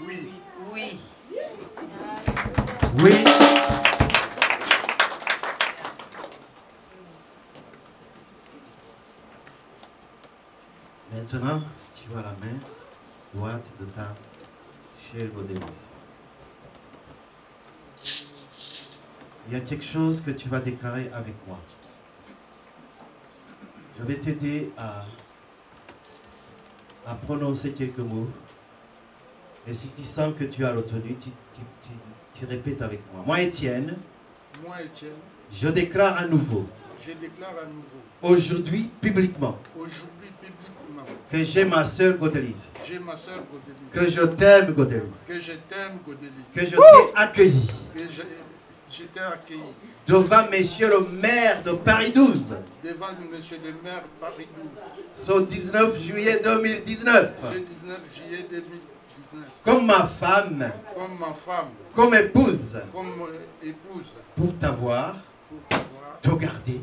Oui. Oui. Oui. Maintenant, tu as la main droite de ta chère Godelive. Il y a quelque chose que tu vas déclarer avec moi. Je vais t'aider à prononcer quelques mots. Et si tu sens que tu as retenu, tu répètes avec moi. Moi, Étienne, je déclare à nouveau, aujourd'hui, publiquement, que j'ai ma soeur Godelive, que je t'aime Godelive, que je t'ai accueilli, devant monsieur le maire de Paris 12, ce 19 juillet 2019, comme ma femme, comme épouse, pour t'avoir, te garder,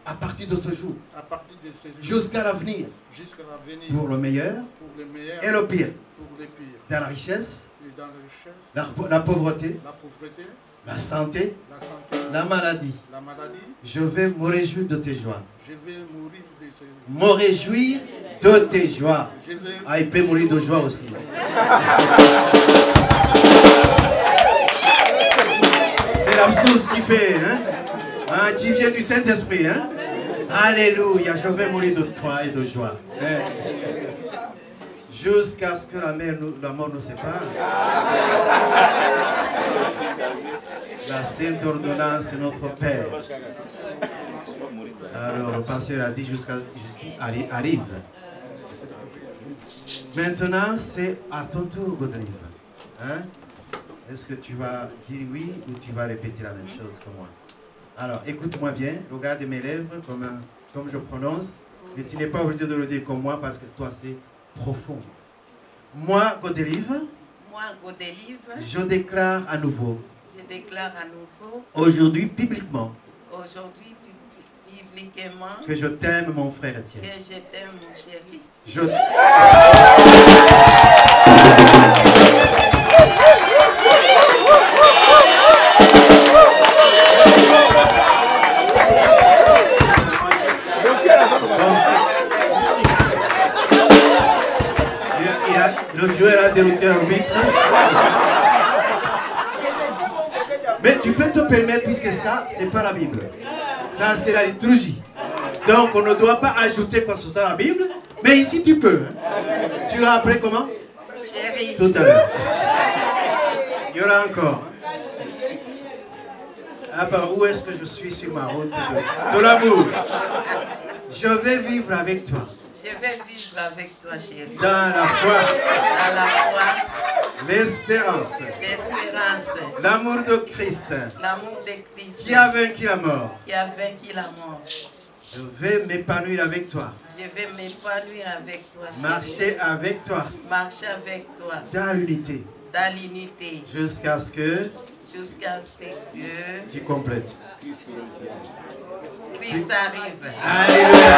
à partir de ce jour, jusqu'à l'avenir, pour le meilleur et le pire, dans la richesse, la pauvreté, la santé, la maladie. Je vais me réjouir de tes joies. Me réjouir de tes joies. Ah, il peut mourir de joie aussi. C'est l'absous qui fait, hein? Hein, qui vient du Saint-Esprit, hein? Alléluia, je vais mourir de toi et de joie. Hein? Jusqu'à ce que la mort nous sépare. La sainte ordonnance de notre Père. Alors le pasteur a dit jusqu'à arrive. Maintenant, c'est à ton tour, Godelive. Hein? Est-ce que tu vas dire oui ou tu vas répéter la même chose que moi? Alors, écoute-moi bien, regarde mes lèvres comme je prononce, mais tu n'es pas obligé de le dire comme moi parce que toi, c'est profond. Moi, Godelive, je déclare à nouveau, aujourd'hui publiquement, que je t'aime, mon frère Étienne. Que je t'aime, mon chéri. Le joueur a dérouté l'arbitre. Mais tu peux te permettre, puisque ça, c'est pas la Bible. Ça, c'est la liturgie. Donc, on ne doit pas ajouter quoi que ce soit dans la Bible. Mais ici, tu peux. Tu l'as appelé comment? Chérie. Tout à l'heure. Il y aura encore. Ah ben, où est-ce que je suis sur ma route de l'amour? Je vais vivre avec toi. Je vais vivre avec toi, chérie. Dans la foi. Dans la foi. L'espérance. L'espérance. L'amour de Christ. L'amour de Christ. Qui a vaincu la mort. Qui a vaincu la mort. Je vais m'épanouir avec toi. Je vais m'épanouir avec toi, chérie. Marcher avec toi. Marcher avec toi. Dans l'unité. Dans l'unité. Jusqu'à ce que tu complètes. Christ arrive. Alléluia.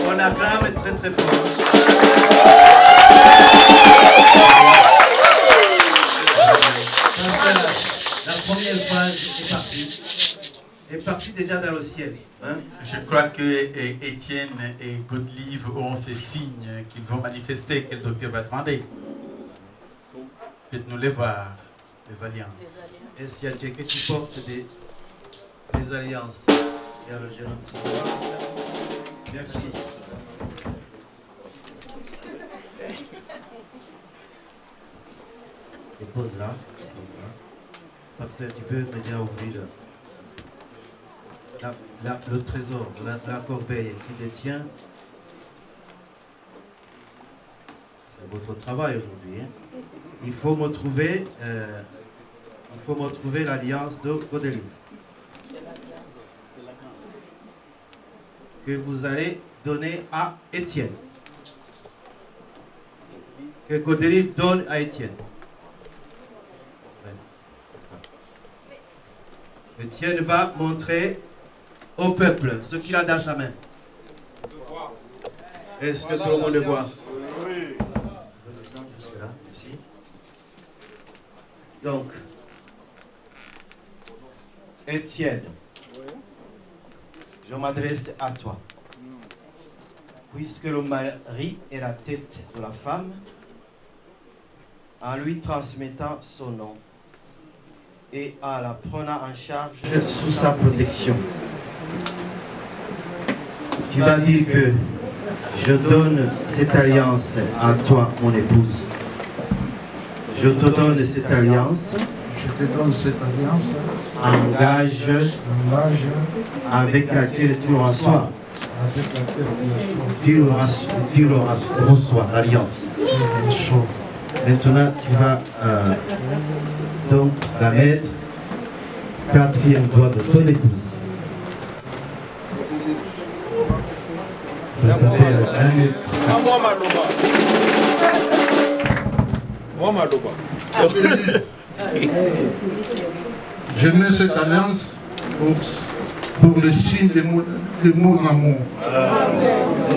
On acclame très très fort. La première phrase est partie déjà dans le ciel. Hein? Je crois que Étienne et Godelive ont ces signes qu'ils vont manifester, que le docteur va demander. Faites-nous les voir, les alliances. Et s'il y a quelqu'un qui porte des alliances, il y a le gérant qui se passe. Merci. Et pose là. Pasteur, tu peux m'aider à ouvrir le trésor, la corbeille qui détient. C'est votre travail aujourd'hui. Hein? Il faut me trouver l'alliance de Godelive. Que vous allez donner à Étienne. Que Godelive donne à Étienne. C'est ça. Étienne va montrer au peuple ce qu'il a dans sa main. Est-ce que tout le monde le voit? Oui. Jusque là, merci. Donc, Étienne, je m'adresse à toi. Puisque le mari est la tête de la femme, en lui transmettant son nom et en la prenant en charge sous sa protection. Tu vas dire que je donne cette alliance à toi, mon épouse. Je te donne cette alliance. Je te donne cette alliance. Engage avec laquelle tu reçois. Tu reçois l'alliance. Maintenant, tu vas donc la mettre quatrième doigt de ton épouse. Ça s'appelle Je mets cette alliance pour le signe de mon amour.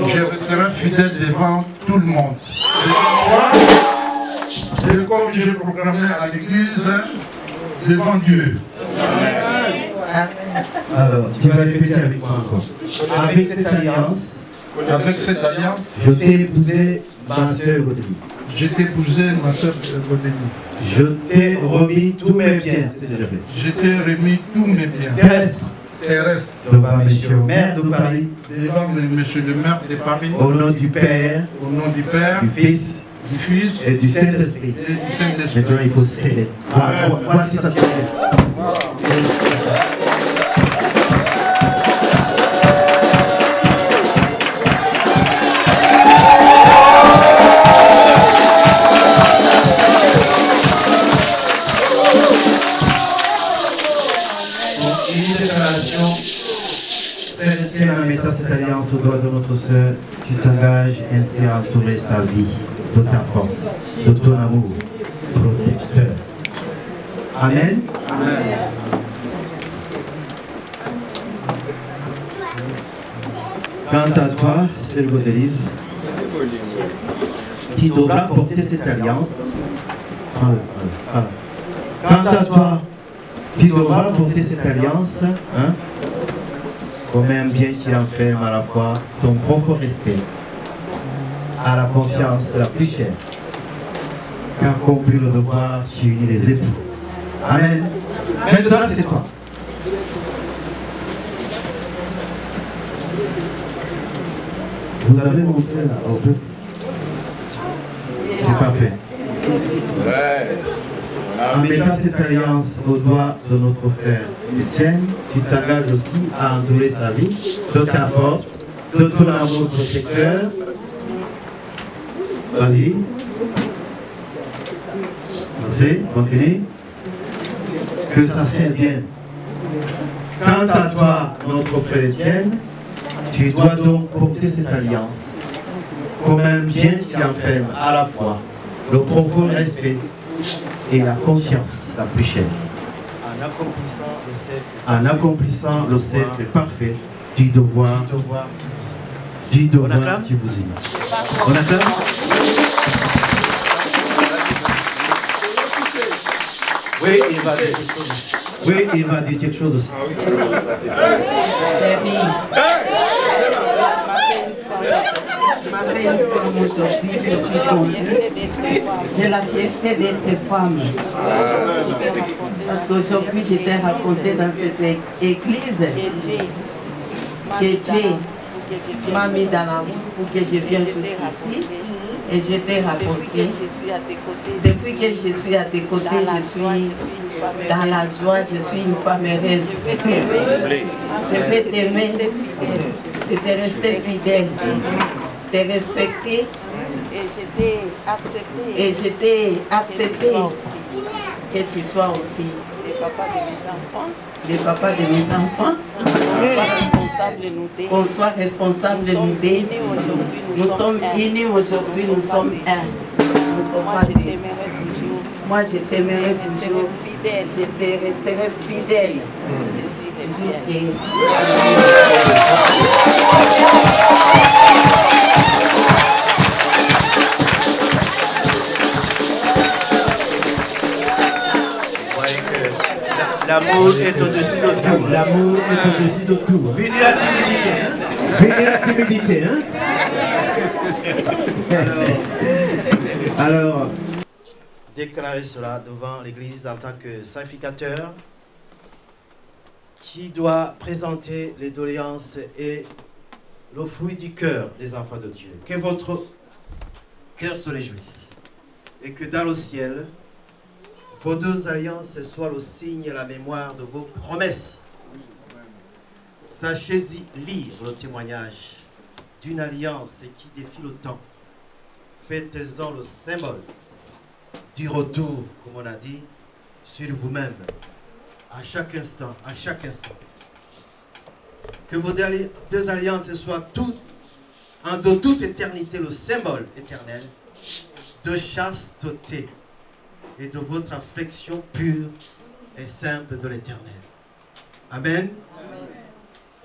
Je serai fidèle devant tout le monde. Et comme j'ai proclamé à l'église, devant Dieu. Alors, tu vas répéter avec moi encore. Avec cette alliance, je t'ai épousé ma soeur Godelive. Je t'ai épousé ma soeur Godelive. Je t'ai remis tous mes biens. Je t'ai remis tous mes biens. Terrestres. Devant monsieur le maire de Paris. Devant monsieur le maire de Paris. Au nom du Père. Au nom du Père. Du Fils. Du Fils. Et du Saint-Esprit. Maintenant, il faut sceller. Voici ça. En mettant cette alliance au doigt de notre sœur, tu t'engages ainsi à entourer sa vie de ta force, de ton amour protecteur. Amen. Amen. Quant à toi, c'est le Godelive, tu devras porter cette alliance. Quant à toi, Tu devras porter cette alliance, hein, comme un bien qui enferme à la fois ton propre respect, à la confiance la plus chère, qu'accomplit le devoir qui unit les époux. Amen. Maintenant, c'est toi. Vous avez montré là, au peu. C'est parfait. En mettant cette alliance au doigt de notre frère Étienne, tu t'engages aussi à entourer sa vie de ta force, de ton amour protecteur. Vas-y. Vas-y, continue. Que ça sert bien. Quant à toi, notre frère Étienne, tu dois donc porter cette alliance comme un bien qui enferme à la fois le profond respect et la confiance la plus chère, en accomplissant le cercle parfait du devoir qui vous unit. On acclame. Oui, il va dire quelque chose aussi. Tu m'as fait une femme aujourd'hui, je suis convaincue. J'ai la fierté d'être femme. Parce qu'aujourd'hui, je t'ai raconté dans cette église que Dieu m'a mis dans la route pour que je vienne jusqu'ici. Et je t'ai raconté. Depuis que je suis à tes côtés, je suis dans la joie, je suis une femme heureuse. Je vais t'aimer, de te rester fidèle, te respecter. Et je t'ai accepté que tu sois aussi le papa de mes enfants. Qu'on soit responsable de nous deux. Nous sommes unis aujourd'hui, nous sommes un. Nous sommes pas deux. Moi, je t'aimerai toujours. Je te resterai fidèle. L'amour est au-dessus de tout. L'amour est au-dessus de tout. Venez la timidité. Venez la timidité, hein. Alors, déclarer cela devant l'Église en tant que sanctificateur qui doit présenter les doléances et le fruit du cœur des enfants de Dieu. Que votre cœur se réjouisse et que dans le ciel, vos deux alliances soient le signe et la mémoire de vos promesses. Sachez-y lire le témoignage d'une alliance qui défie le temps. Faites-en le symbole du retour, comme on a dit, sur vous-même, à chaque instant, Que vos deux alliances soient de toute éternité le symbole éternel de chasteté et de votre affection pure et simple de l'éternel. Amen.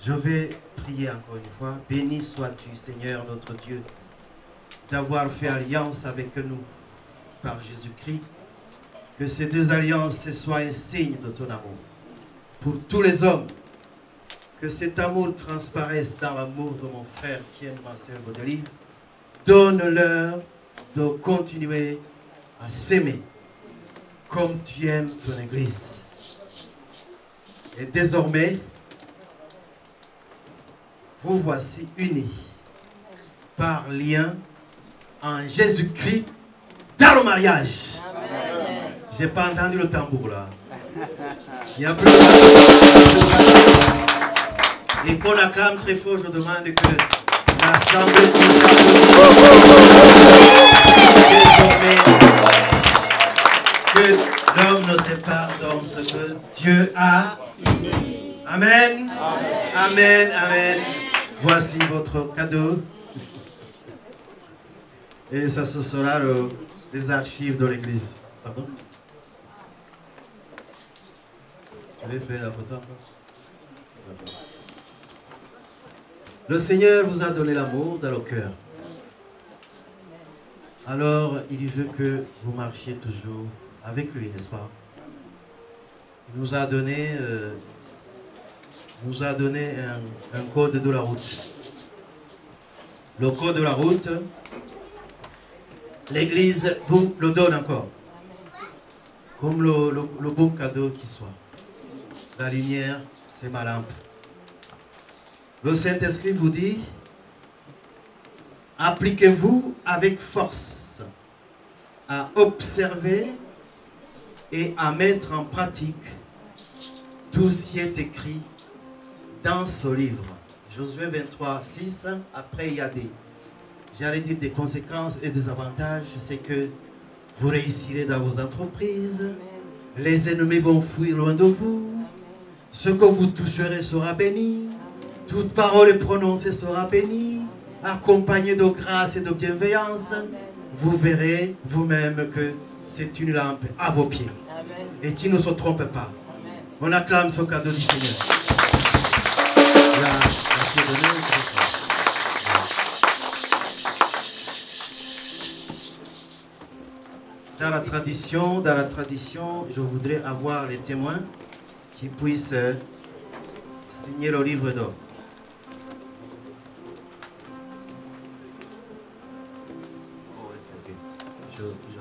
Je vais prier encore une fois. Béni sois-tu, Seigneur notre Dieu, d'avoir fait alliance avec nous par Jésus-Christ. Que ces deux alliances soient un signe de ton amour pour tous les hommes. Que cet amour transparaisse dans l'amour de mon frère Étienne, ma soeur Baudelive. Donne-leur de continuer à s'aimer comme tu aimes ton Église. Et désormais, vous voici unis par lien en Jésus-Christ dans le mariage. J'ai pas entendu le tambour là. Il y a plus de... Et qu'on acclame très fort, je demande que l'Assemblée désormais que l'homme ne sépare dans ce que Dieu a. Amen. Amen. Amen. Voici votre cadeau. Et ça ce sera les archives de l'église. Pardon? Tu veux faire la photo encore? Le Seigneur vous a donné l'amour dans le cœur. Alors, il veut que vous marchiez toujours avec lui, n'est-ce pas? nous a donné un code de la route. Le code de la route, l'Église vous le donne encore. Comme le bon cadeau qui soit. La lumière, c'est ma lampe. Le Saint-Esprit vous dit, appliquez-vous avec force à observer et à mettre en pratique tout ce qui est écrit dans ce livre. Josué 23, 6, après il y a des conséquences et des avantages, c'est que vous réussirez dans vos entreprises, les ennemis vont fuir loin de vous, ce que vous toucherez sera béni, toute parole prononcée sera bénie, accompagnée de grâce et de bienveillance, vous verrez vous-même que c'est une lampe à vos pieds et qui ne se trompe pas. On acclame ce cadeau du Seigneur. Dans la tradition, je voudrais avoir les témoins qui puissent signer le livre d'or.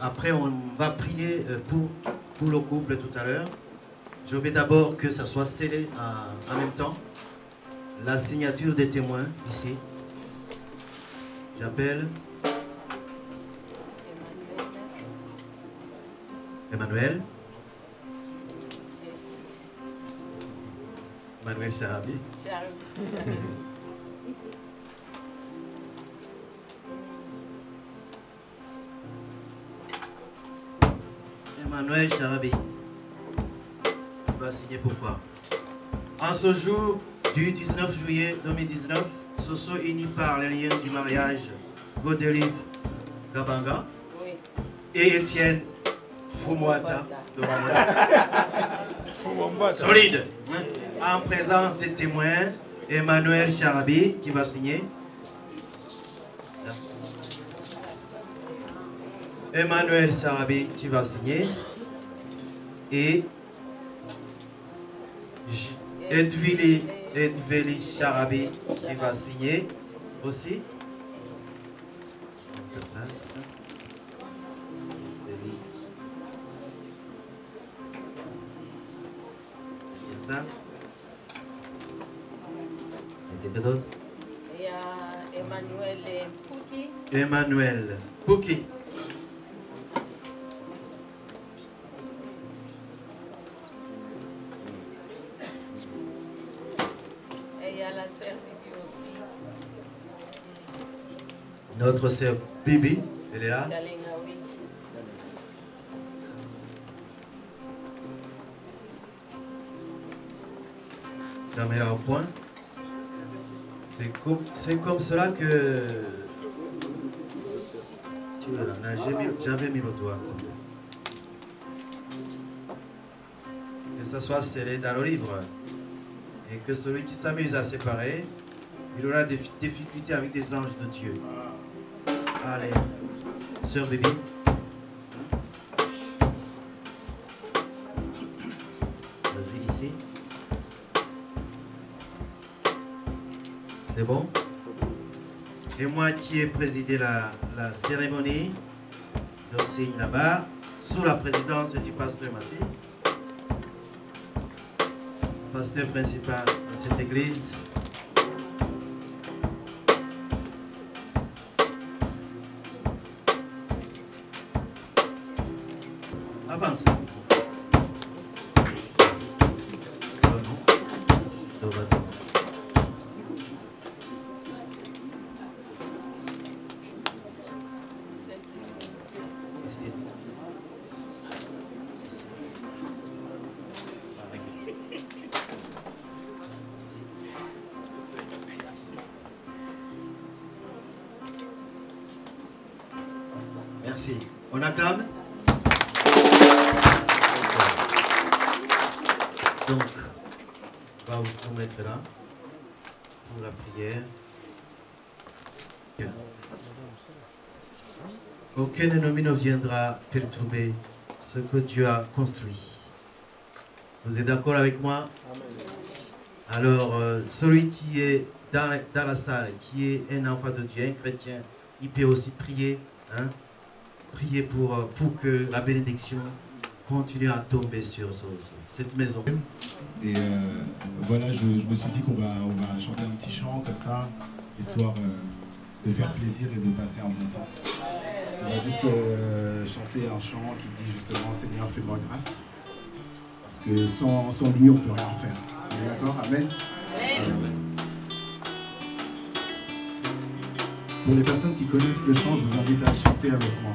Après, on va prier pour le couple tout à l'heure. Je vais d'abord que ça soit scellé en même temps. La signature des témoins ici. J'appelle Emmanuel Charabi. Emmanuel Charabi. Tu vas signer pourquoi? En ce jour du 19 juillet 2019, se sont unis par les liens du mariage Godelive Gabanga et Étienne Fumwata. Solide. En présence des témoins, Emmanuel Charabi qui va signer. Emmanuel Charabi qui va signer. Et Edvili Charabi qui va signer aussi. Place. C'est bien ça. Il y a quelqu'un d'autre? Il y a Emmanuel Pouki. Emmanuel Pouki. Et il y a la sœur Bibi aussi. Notre sœur Bibi, elle est là. Dalingawi. Caméra au point. C'est comme cela que tu vois, j'avais mis le doigt. Que ça soit scellé dans le livre. Et que celui qui s'amuse à séparer, il aura des difficultés avec des anges de Dieu. Allez, sœur Bibi. Vas-y, ici. C'est bon? Et moi qui ai présidé la cérémonie, je signe là-bas, sous la présidence du pasteur Massi, pasteur principal de cette église. Avance. Merci. On acclame. Donc, on va vous mettre là pour la prière. Aucun ennemi ne viendra perturber ce que Dieu a construit. Vous êtes d'accord avec moi? Alors, celui qui est dans la salle, qui est un enfant de Dieu, un chrétien, il peut aussi prier, hein? Prier pour que la bénédiction continue à tomber sur cette maison. Et voilà, je me suis dit qu'on va chanter un petit chant comme ça, histoire de faire plaisir et de passer un bon temps. On va juste chanter un chant qui dit justement « Seigneur, fais-moi grâce ». Parce que sans lui, on ne peut rien faire. Vous êtes d'accord? Amen. Amen. Pour les personnes qui connaissent le chant, je vous invite à chanter avec moi.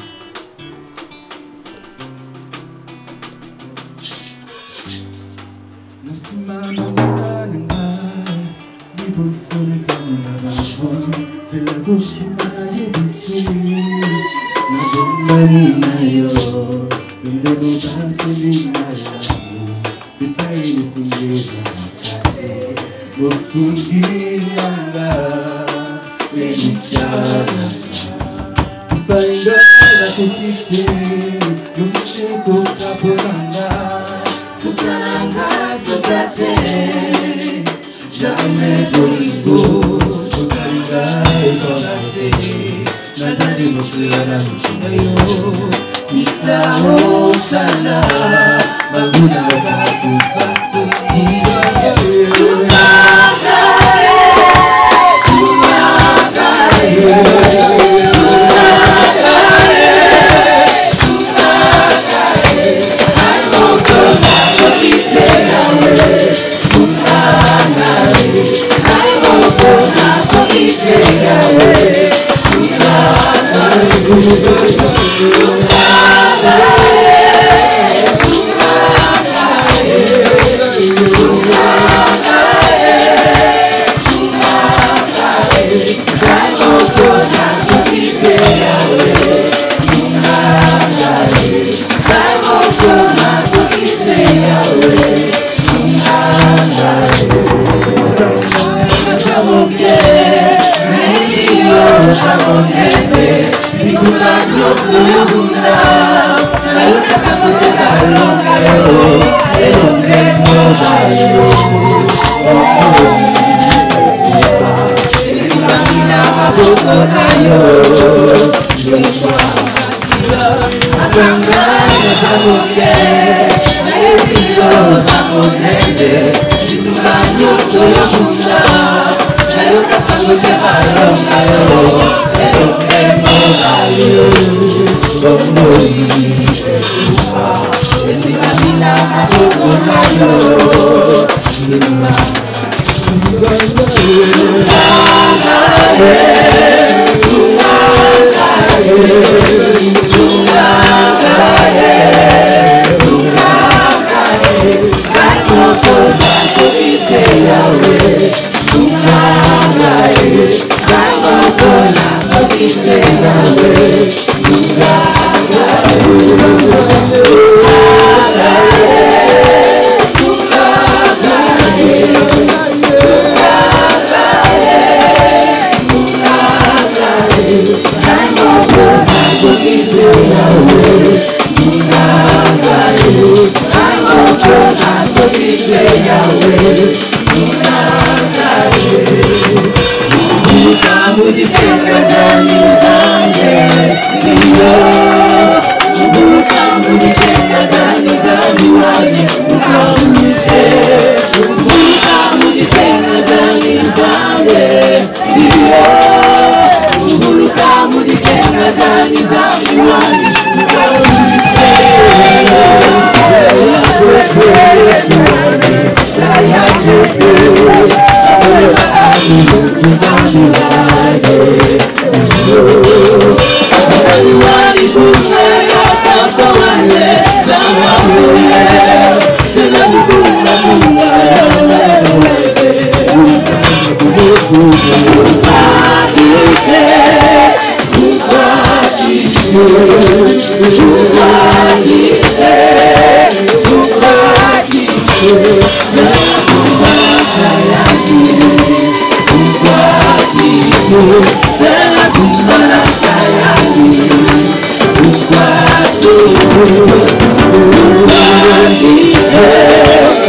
Yeah.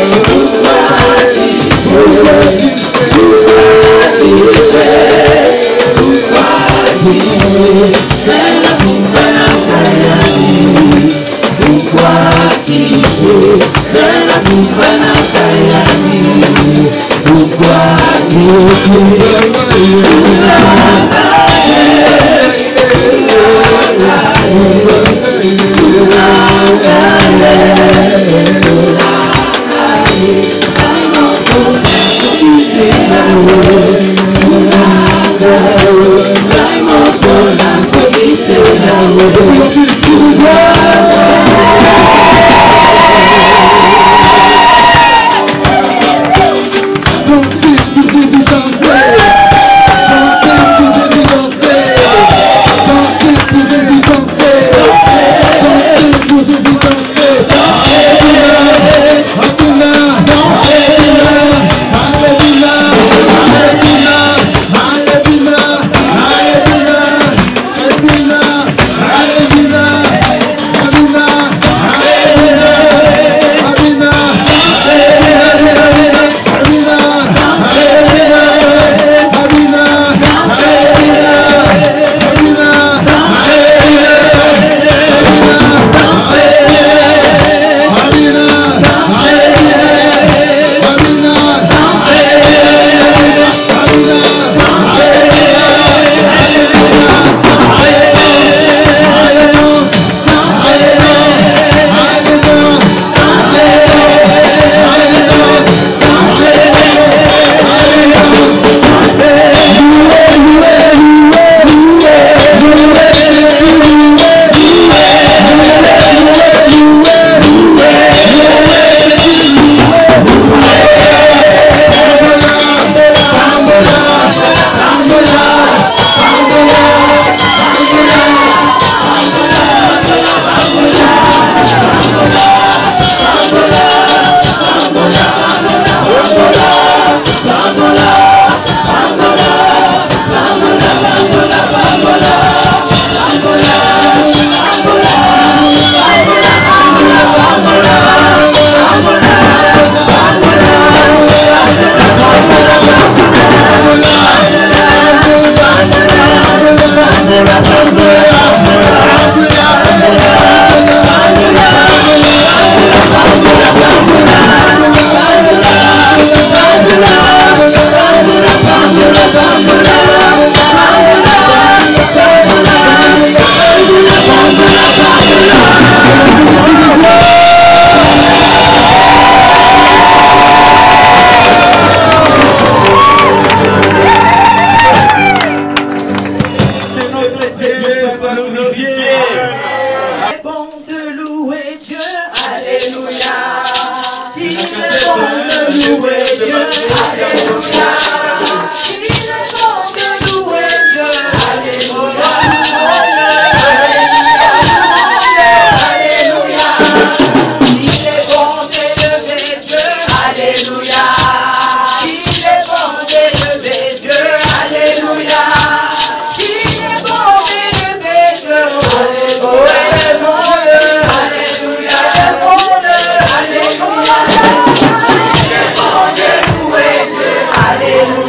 Alléluia.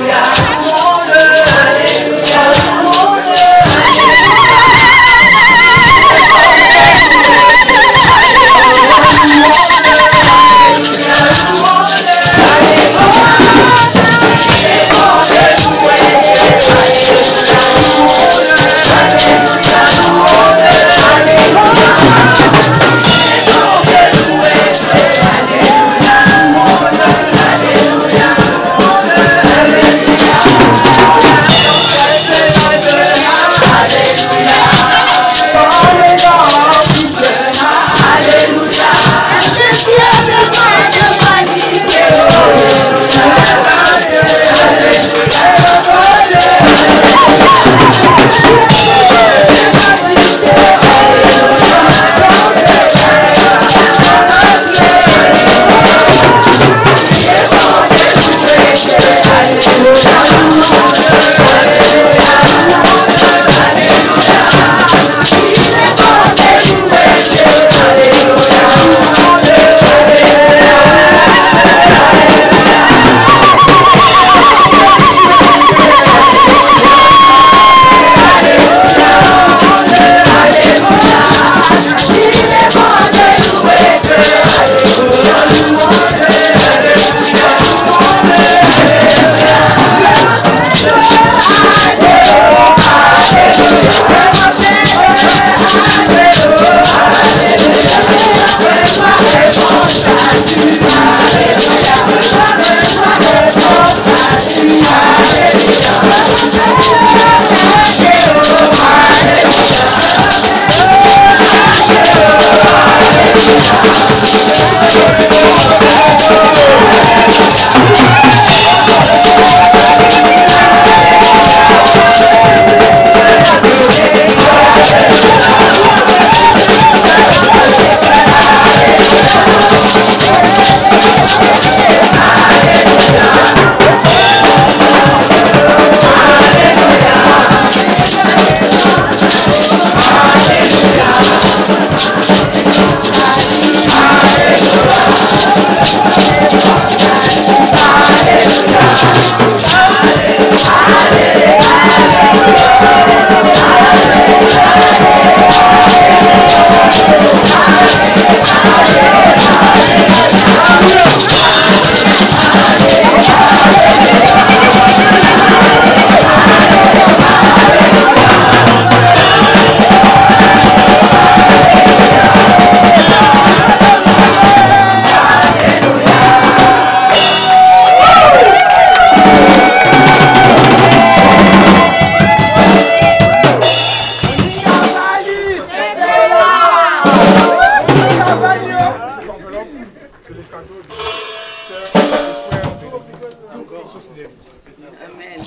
Amen.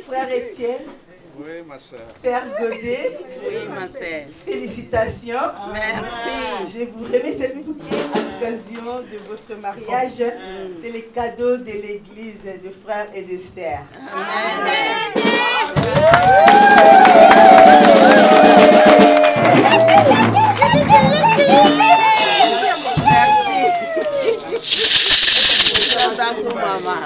Frère Étienne. Oui, ma soeur. Sœur Godet. Oui, ma sœur. Félicitations. Merci. Je vous remets cette bouquet à l'occasion de votre mariage. C'est les cadeaux de l'église de frères et de sœurs. Amen. Maman.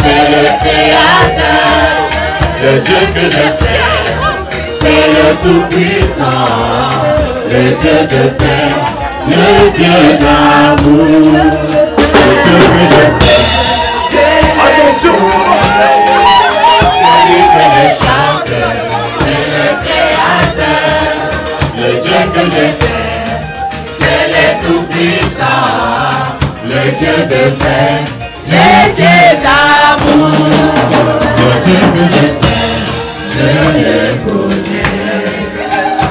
C'est le Créateur, le Dieu que je sais, c'est le Tout-Puissant, le Dieu de paix, le Dieu d'amour, le Dieu que je sais. Attention! Celui que je chante, c'est le Créateur, le Dieu que je sais, c'est le Tout-Puissant, le Dieu de paix, le Dieu d'amour, le Dieu que je sais, je le connais.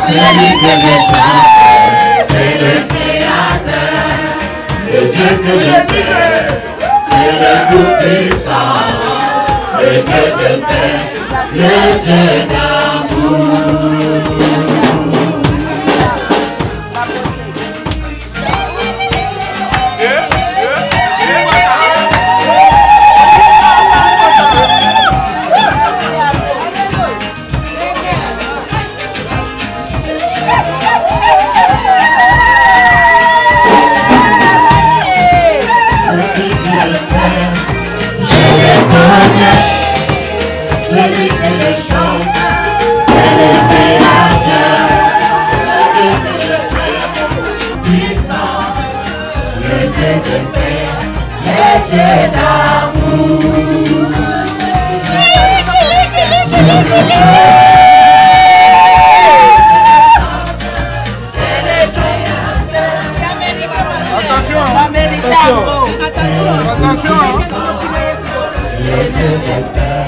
Celui que je chante, c'est le Créateur, le Dieu que je sais, c'est le Tout-Puissant, le Dieu de paix, le Dieu d'amour. Celui que je chante, c'est le Créateur, le Dieu que je sais, puissant, le Dieu de paix, le Dieu d'amour. C'est le Créateur. Attention, le Dieu de paix.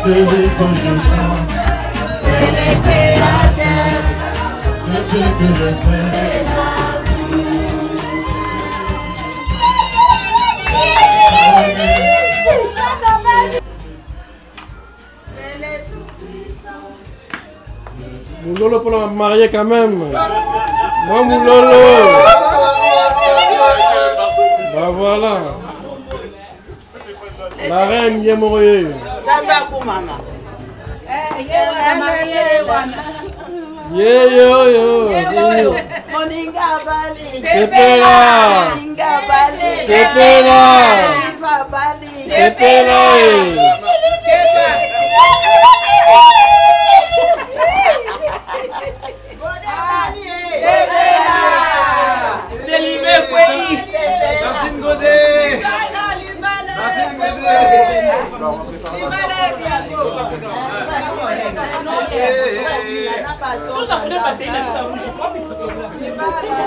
Celui que je chante, c'est le Créateur, le Dieu que je sais. Moulolo pour la marier quand même. Moi Moulolo. Bah voilà. La reine Yemoroye. Samba pour maman. Yo. Moninga Bali. Sepela. Moninga Bali. Sepela. Bali. Sepela. C'est l'hiver, oui. Martine Godet. Tout à fait,